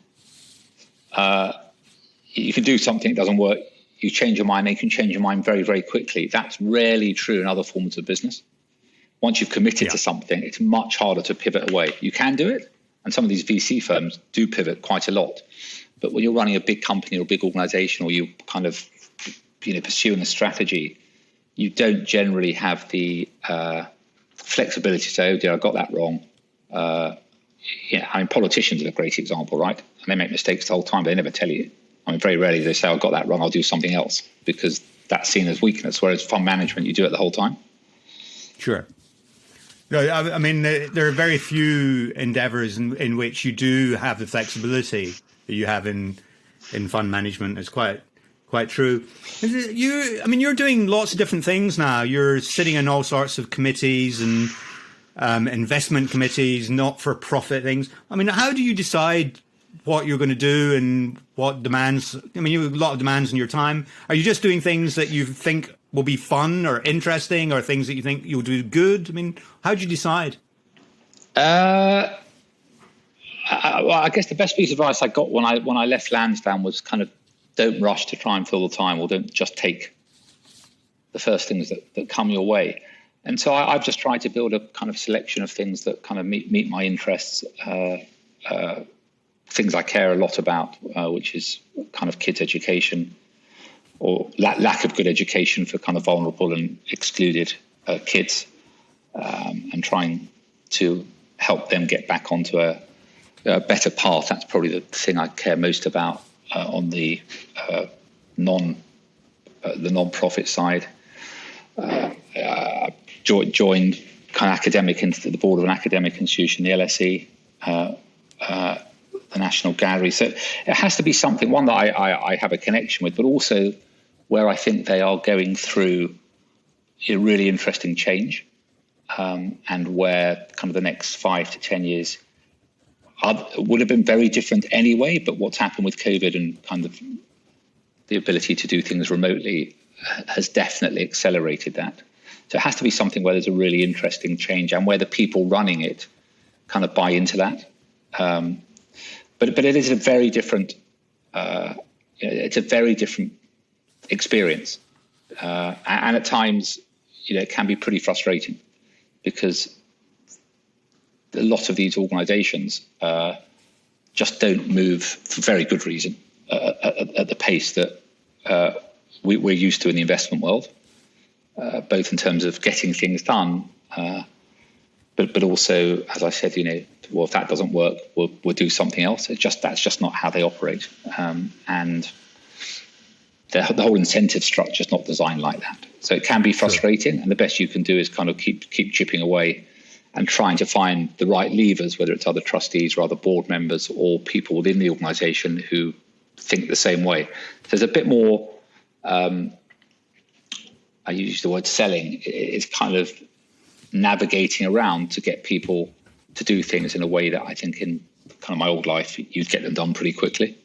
You can do something that doesn't work. You change your mind, and you can change your mind very, very quickly. That's rarely true in other forms of business. Once you've committed to something, it's much harder to pivot away. You can do it. And some of these VC firms do pivot quite a lot. But when you're running a big company or a big organization, or you kind of pursuing a strategy, you don't generally have the flexibility to say, oh dear, I got that wrong. Politicians are a great example, right? And they make mistakes the whole time, but they never tell you. Very rarely they say, I got that wrong, I'll do something else, because that's seen as weakness, whereas fund management, you do it the whole time. Sure. No, I mean, there are very few endeavors in which you do have the flexibility that you have in fund management. It's quite true. You're doing lots of different things now. You're sitting in all sorts of committees and investment committees, not-for-profit things. I mean, how do you decide what you're going to do and what demands? I mean, you have a lot of demands in your time. Are you just doing things that you think will be fun or interesting, or things that you think you'll do good? I mean, how do you decide? Well, I guess the best piece of advice I got when I left Lansdowne was kind of don't rush to try and fill the time, or don't just take the first things that come your way. And so I've just tried to build a kind of selection of things that kind of meet my interests, things I care a lot about, which is kind of kids' education, or lack of good education for kind of vulnerable and excluded kids, and trying to help them get back onto a better path. That's probably the thing I care most about on the non-profit side. Joined kind of academic into the board of an academic institution, the LSE, the National Gallery. So it has to be something, one that I have a connection with, but also where I think they are going through a really interesting change, and where kind of the next 5 to 10 years would have been very different anyway, but what's happened with COVID and kind of the ability to do things remotely has definitely accelerated that. So it has to be something where there's a really interesting change and where the people running it kind of buy into that. But it is a very different, it's a very different experience. And at times, it can be pretty frustrating, because a lot of these organizations just don't move for very good reason. at the pace that we're used to in the investment world, both in terms of getting things done, but also, as I said, well, if that doesn't work, we'll do something else. That's just not how they operate, and the whole incentive structure is not designed like that. So it can be frustrating, and the best you can do is kind of keep chipping away and trying to find the right levers, whether it's other trustees or other board members or people within the organisation who think the same way. So there's a bit more, I use the word selling, it's kind of navigating around to get people to do things in a way that I think in kind of my old life, you'd get them done pretty quickly.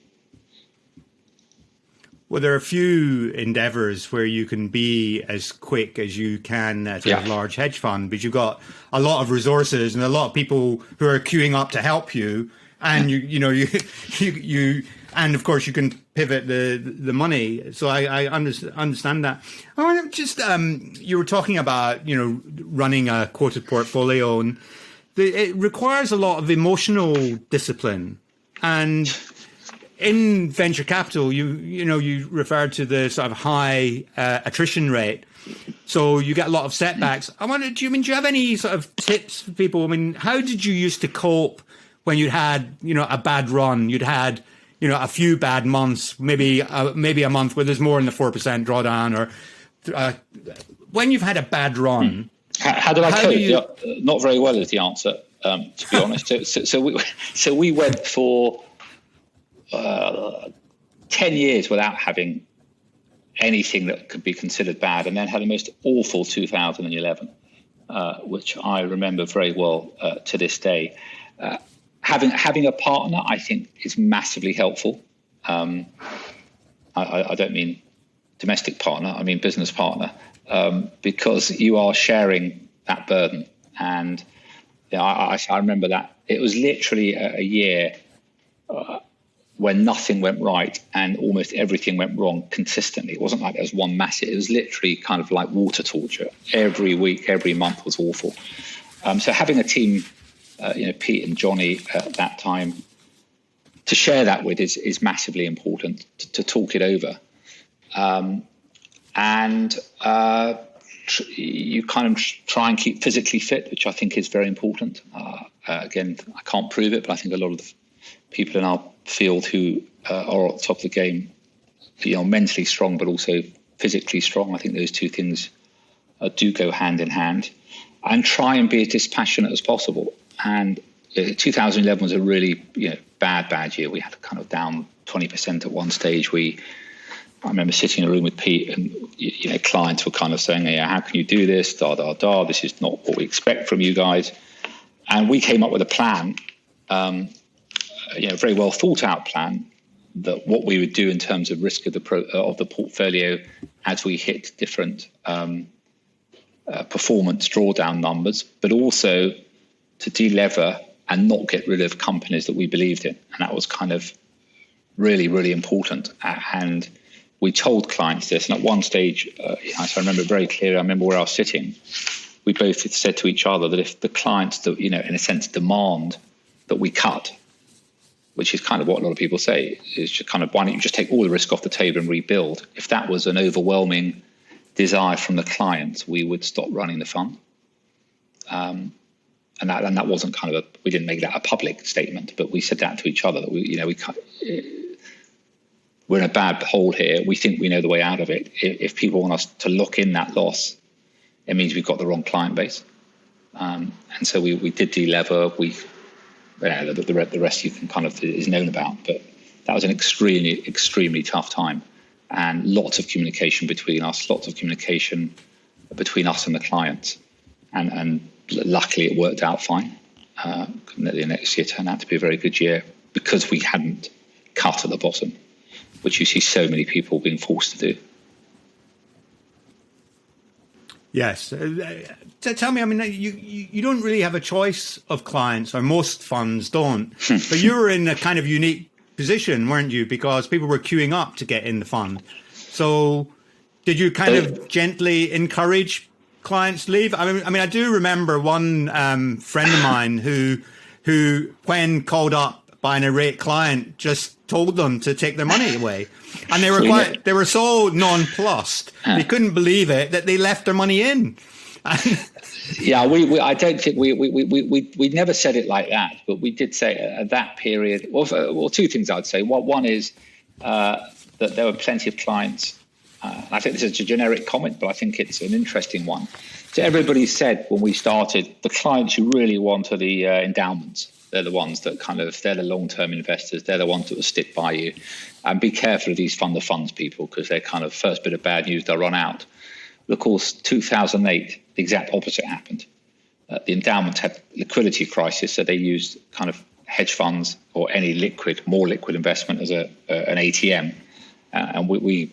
Well, there are a few endeavors where you can be as quick as you can at a large hedge fund, but you've got a lot of resources and a lot of people who are queuing up to help you. And you and of course you can pivot the money. So I understand that. I want to just you were talking about running a quoted portfolio, and it requires a lot of emotional discipline. And in venture capital, you referred to the sort of high attrition rate, so you get a lot of setbacks. I wonder, do you have any sort of tips for people? I mean, how did you used to cope when you had a bad run? You'd had a few bad months, maybe a month where there's more than the 4% drawdown, or when you've had a bad run. How did I cope? Not very well is the answer, to be honest. So we went for 10 years without having anything that could be considered bad, and then had the most awful 2011, which I remember very well to this day. Having a partner, I think, is massively helpful. I don't mean domestic partner, I mean business partner, because you are sharing that burden. And I remember that it was literally a year when nothing went right and almost everything went wrong consistently. It wasn't like there was one massive, it was literally kind of like water torture. Every week, every month was awful. So having a team, Pete and Johnny at that time, to share that with is massively important, to talk it over. And you kind of try and keep physically fit, which I think is very important. Again, I can't prove it, but I think a lot of the people in our field who are at the top of the game, mentally strong, but also physically strong. I think those two things do go hand in hand. And try and be as dispassionate as possible. And 2011 was a really bad year. We had kind of down 20% at one stage. I remember sitting in a room with Pete, and clients were kind of saying, how can you do this? This is not what we expect from you guys. And we came up with a plan, very well thought out plan, that what we would do in terms of risk of the portfolio as we hit different performance drawdown numbers, but also to delever and not get rid of companies that we believed in. And that was kind of really, really important. And we told clients this. And at one stage, so I remember very clearly, I remember where I was sitting, we both said to each other that if the clients, that in a sense, demand that we cut, which is kind of what a lot of people say, is just kind of, why don't you just take all the risk off the table and rebuild? If that was an overwhelming desire from the clients, we would stop running the fund. And that wasn't kind of we didn't make that a public statement, but we said that to each other, that we're in a bad hole here. We think we know the way out of it. If people want us to lock in that loss, it means we've got the wrong client base. And so we did delever. The rest you can kind of is known about, but that was an extremely, extremely tough time, and lots of communication between us, lots of communication between us and the clients, and luckily it worked out fine. The next year turned out to be a very good year because we hadn't cut at the bottom, which you see so many people being forced to do. Yes. Tell me, I mean, you don't really have a choice of clients, or most funds don't, but you were in a kind of unique position, weren't you? Because people were queuing up to get in the fund. So did you kind of gently encourage clients to leave? I mean, I do remember one friend of mine who when called up by an irate client just told them to take their money away. And they were so nonplussed. They couldn't believe it that they left their money in. Yeah, I don't think we never said it like that, but we did say at that period. Well, two things I'd say. One is that there were plenty of clients. I think this is a generic comment, but I think it's an interesting one. So everybody said when we started, the clients you really want are the endowments. They're the ones that they're the long-term investors. They're the ones that will stick by you. And be careful of these fund of funds people, because they're kind of first bit of bad news, they'll run out. But of course, 2008, the exact opposite happened. The endowments had liquidity crisis, so they used kind of hedge funds or any more liquid investment as an ATM. And we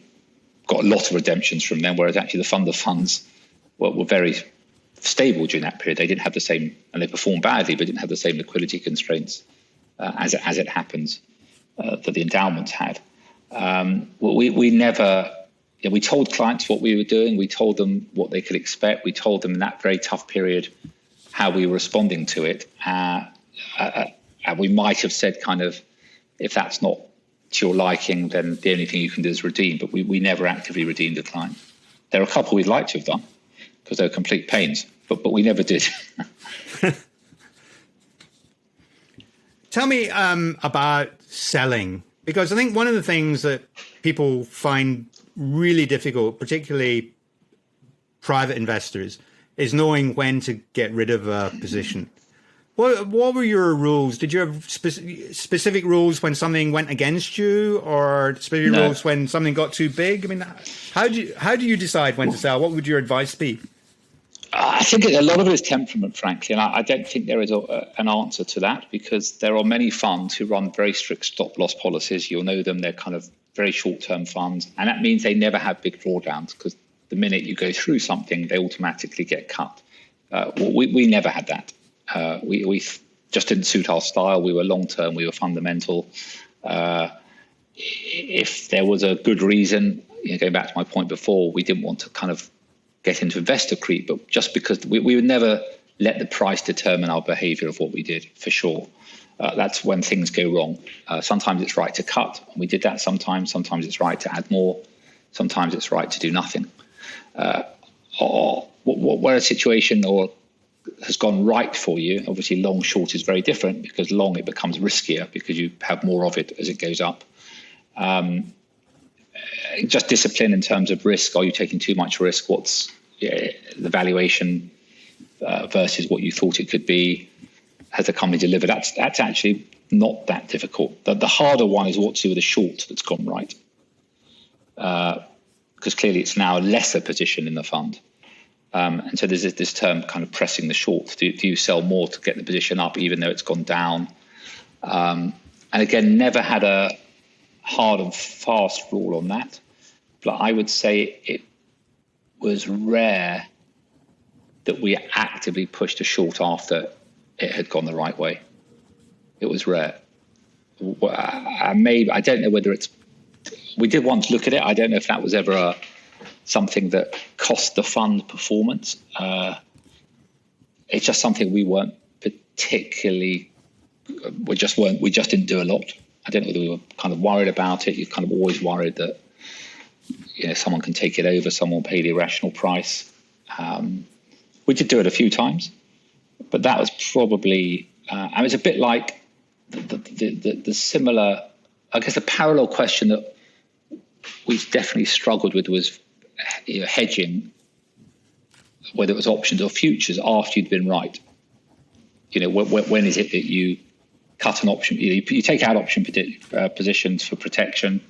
got a lot of redemptions from them, whereas actually the fund of funds were very stable during that period. They didn't have the same, and they performed badly, but didn't have the same liquidity constraints as it happens that the endowments had. We never, we told clients what we were doing. We told them what they could expect. We told them in that very tough period how we were responding to it. And we might have said kind of, if that's not to your liking, then the only thing you can do is redeem. But we never actively redeemed a client. There are a couple we'd like to have done, because they're complete pains, but we never did. Tell me about selling, because I think one of the things that people find really difficult, particularly private investors, is knowing when to get rid of a position. What were your rules? Did you have specific rules when something went against you, or specific rules when something got too big? I mean, how do you decide when to sell? What would your advice be? I think a lot of it is temperament, frankly, and I don't think there is an answer to that, because there are many funds who run very strict stop-loss policies. You'll know them. They're kind of very short-term funds, and that means they never have big drawdowns, because the minute you go through something, they automatically get cut. We never had that. We just didn't suit our style. We were long-term. We were fundamental. If there was a good reason, going back to my point before, we didn't want to kind of get into investor creep, but just because we would never let the price determine our behavior of what we did, for sure. That's when things go wrong. Sometimes it's right to cut, and we did that sometimes. Sometimes it's right to add more. Sometimes it's right to do nothing. Or where a situation has gone right for you, obviously long short is very different, because long it becomes riskier because you have more of it as it goes up. Just discipline in terms of risk. Are you taking too much risk? What's the valuation versus what you thought it could be? Has the company delivered? That's actually not that difficult. The harder one is what to do with a short that's gone right, because clearly it's now a lesser position in the fund. And so there's this term kind of pressing the short. Do you sell more to get the position up even though it's gone down? And again, never had a hard and fast rule on that. But I would say it was rare that we actively pushed a short after it had gone the right way. It was rare. Maybe, I don't know whether we did once look at it. I don't know if that was ever something that cost the fund performance. It's just something we weren't particularly, we just didn't do a lot. I don't know whether we were kind of worried about it. You're kind of always worried that someone can take it over, someone will pay the irrational price. We did do it a few times, but that was probably, and it's a bit like the similar, I guess the parallel question that we definitely struggled with was hedging, whether it was options or futures after you'd been right. When is it that you cut an option? You take out option positions for protection.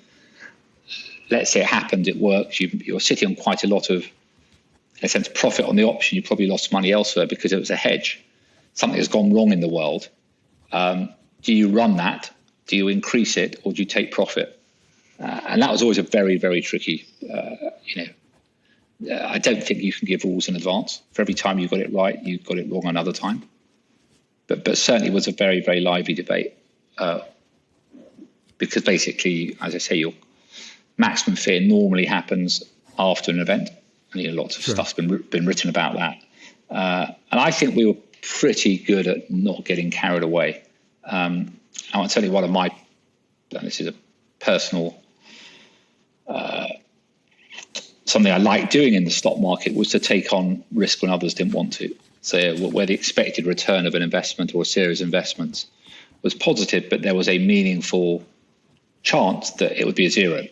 Let's say it happened, it works. You're sitting on quite a lot of, in a sense, profit on the option. You probably lost money elsewhere because it was a hedge. Something has gone wrong in the world. Do you run that? Do you increase it, or do you take profit? And that was always a very, very tricky. I don't think you can give rules in advance. For every time you got it right, you got it wrong another time. But certainly was a very, very lively debate, because basically, as I say, your maximum fear normally happens after an event. And lots of stuff's been written about that. And I think we were pretty good at not getting carried away. And And it's only one of my, and this is a personal, something I like doing in the stock market, was to take on risk when others didn't want to. So where the expected return of an investment or a series of investments was positive, but there was a meaningful chance that it would be a zero.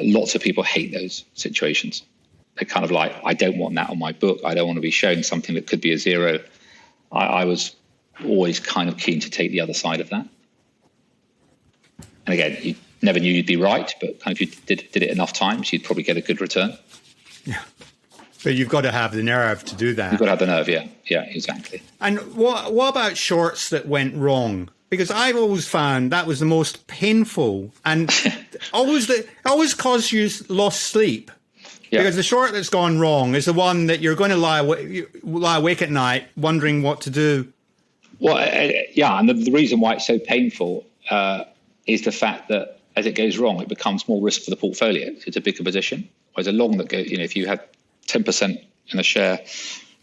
Lots of people hate those situations. They're kind of like, I don't want that on my book. I don't want to be showing something that could be a zero. I was always kind of keen to take the other side of that. And again, you never knew you'd be right, but kind of if you did it enough times, you'd probably get a good return. Yeah. But you've got to have the nerve to do that. You've got to have the nerve, yeah. Yeah, exactly. And what about shorts that went wrong? Because I've always found that was the most painful and always caused you lost sleep. Yeah. Because the short that's gone wrong is the one that you're going to lie awake at night wondering what to do. Well, yeah, and the reason why it's so painful is the fact that as it goes wrong, it becomes more risk for the portfolio. It's a bigger position. Whereas a long that goes, if you have 10% in a share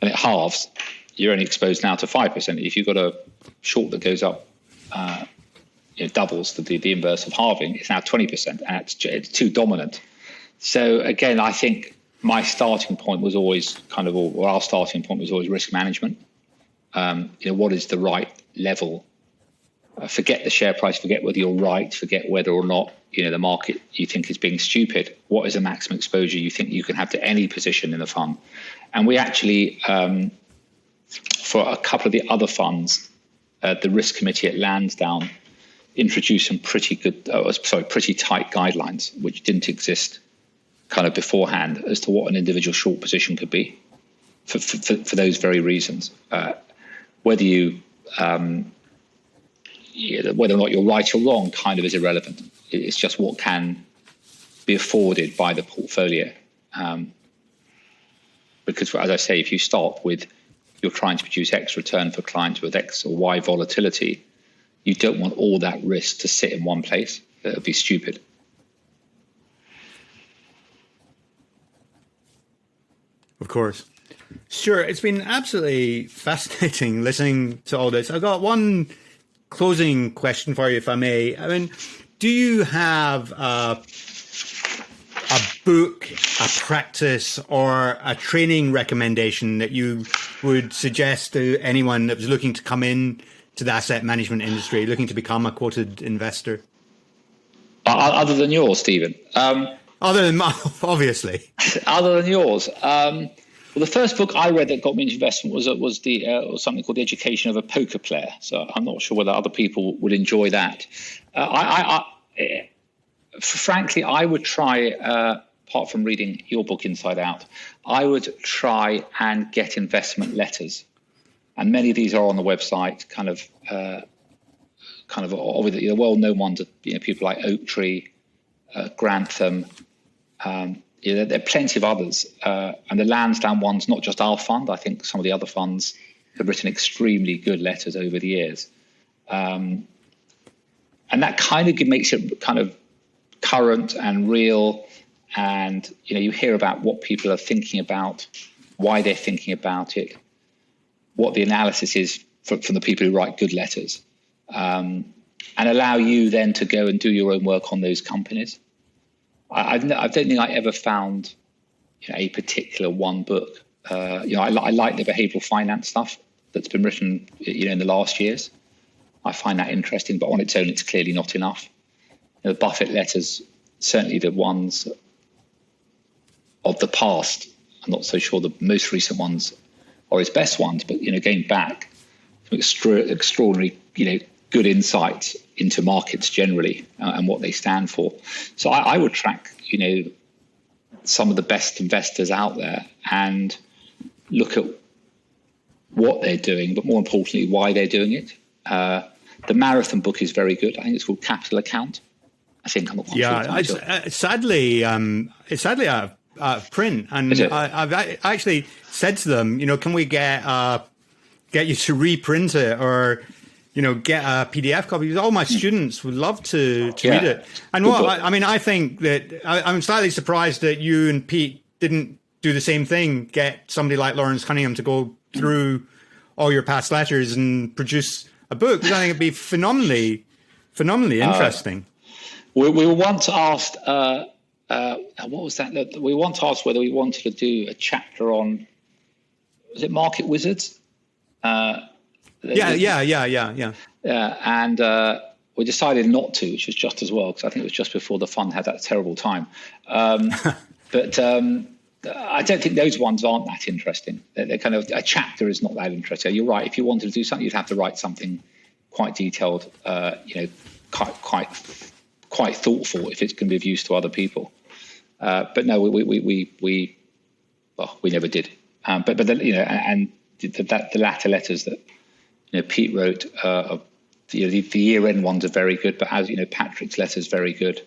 and it halves, you're only exposed now to 5%. If you've got a short that goes up, doubles the inverse of halving, it's now 20%, and it's too dominant. So again, I think my starting point was always or our starting point was always risk management. What is the right level? Forget the share price, forget whether you're right, forget whether or not the market you think is being stupid. What is the maximum exposure you think you can have to any position in the fund? And we actually, for a couple of the other funds, the risk committee at Lansdowne introduced some pretty tight guidelines, which didn't exist kind of beforehand, as to what an individual short position could be for those very reasons. Whether whether or not you're right or wrong kind of is irrelevant. It's just what can be afforded by the portfolio. Because, as I say, if you start with you're trying to produce X return for clients with X or Y volatility, you don't want all that risk to sit in one place. That would be stupid. Of course. Sure, it's been absolutely fascinating listening to all this. I've got one closing question for you, if I may. I mean, do you have a book, a practice, or a training recommendation that you would suggest to anyone that was looking to come in to the asset management industry, looking to become a quoted investor? Other than yours, Stephen? Other than obviously. Other than yours. Well, the first book I read that got me into investment was something called The Education of a Poker Player. So I'm not sure whether other people would enjoy that. Frankly, I would try, apart from reading your book Inside Out, I would try and get investment letters. And many of these are on the website, kind of the well-known ones, people like Oaktree, Grantham. There are plenty of others. And the Lansdowne ones, not just our fund, I think some of the other funds have written extremely good letters over the years. And that kind of makes it kind of current and real. And, you hear about what people are thinking about, why they're thinking about it, what the analysis is from the people who write good letters, and allow you then to go and do your own work on those companies. I don't think I ever found a particular one book. I like the behavioral finance stuff that's been written in the last years. I find that interesting, but on its own, it's clearly not enough. The Buffett letters, certainly the ones of the past, I'm not so sure the most recent ones are his best ones, but going back, some extraordinary good insights into markets generally and what they stand for. So I would track some of the best investors out there and look at what they're doing, but more importantly why they're doing it. The Marathon book is very good. I think it's called Capital Account. I think I'm not quite sure. It's sadly out of print, and I've actually said to them, can we get you to reprint it, or get a PDF copy? Because all my students would love to read it. And I think that I'm slightly surprised that you and Pete didn't do the same thing. Get somebody like Lawrence Cunningham to go through all your past letters and produce a book, because I think it'd be phenomenally interesting. We were once asked, what was that? We were once asked whether we wanted to do a chapter on, was it market wizards? Yeah. And we decided not to, which was just as well, because I think it was just before the fund had that terrible time. But I don't think those ones aren't that interesting. They're kind of, a chapter is not that interesting. You're right. If you wanted to do something, you'd have to write something quite detailed, quite thoughtful if it's going to be of use to other people. But no, we never did. But the latter letters that Pete wrote, the year-end ones are very good. But as Patrick's letter is very good.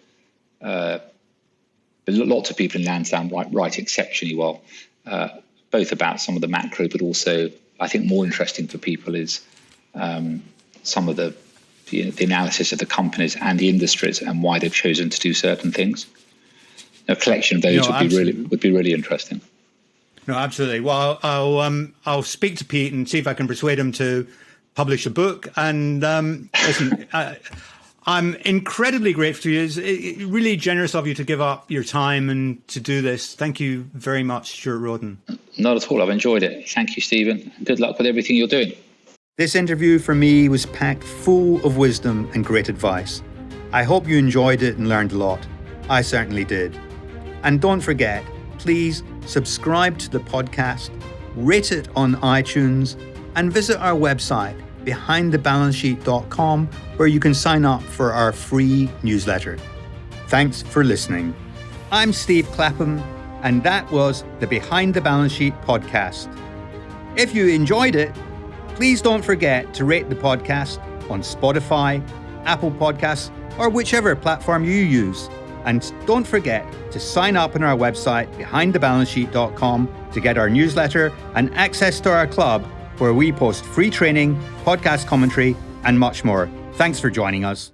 But lots of people in Lansdowne write exceptionally well, both about some of the macro, but also I think more interesting for people is some of the analysis of the companies and the industries and why they've chosen to do certain things. A collection of those would be really interesting. No, absolutely. Well, I'll speak to Pete and see if I can persuade him to publish a book. And listen, I'm incredibly grateful to you. It's really generous of you to give up your time and to do this. Thank you very much, Stuart Roden. Not at all. I've enjoyed it. Thank you, Stephen. Good luck with everything you're doing. This interview for me was packed full of wisdom and great advice. I hope you enjoyed it and learned a lot. I certainly did. And don't forget, please subscribe to the podcast, rate it on iTunes, and visit our website, behindthebalancesheet.com, where you can sign up for our free newsletter. Thanks for listening. I'm Steve Clapham, and that was the Behind the Balance Sheet podcast. If you enjoyed it, please don't forget to rate the podcast on Spotify, Apple Podcasts, or whichever platform you use. And don't forget to sign up on our website, behindthebalancesheet.com, to get our newsletter and access to our club, where we post free training, podcast commentary, and much more. Thanks for joining us.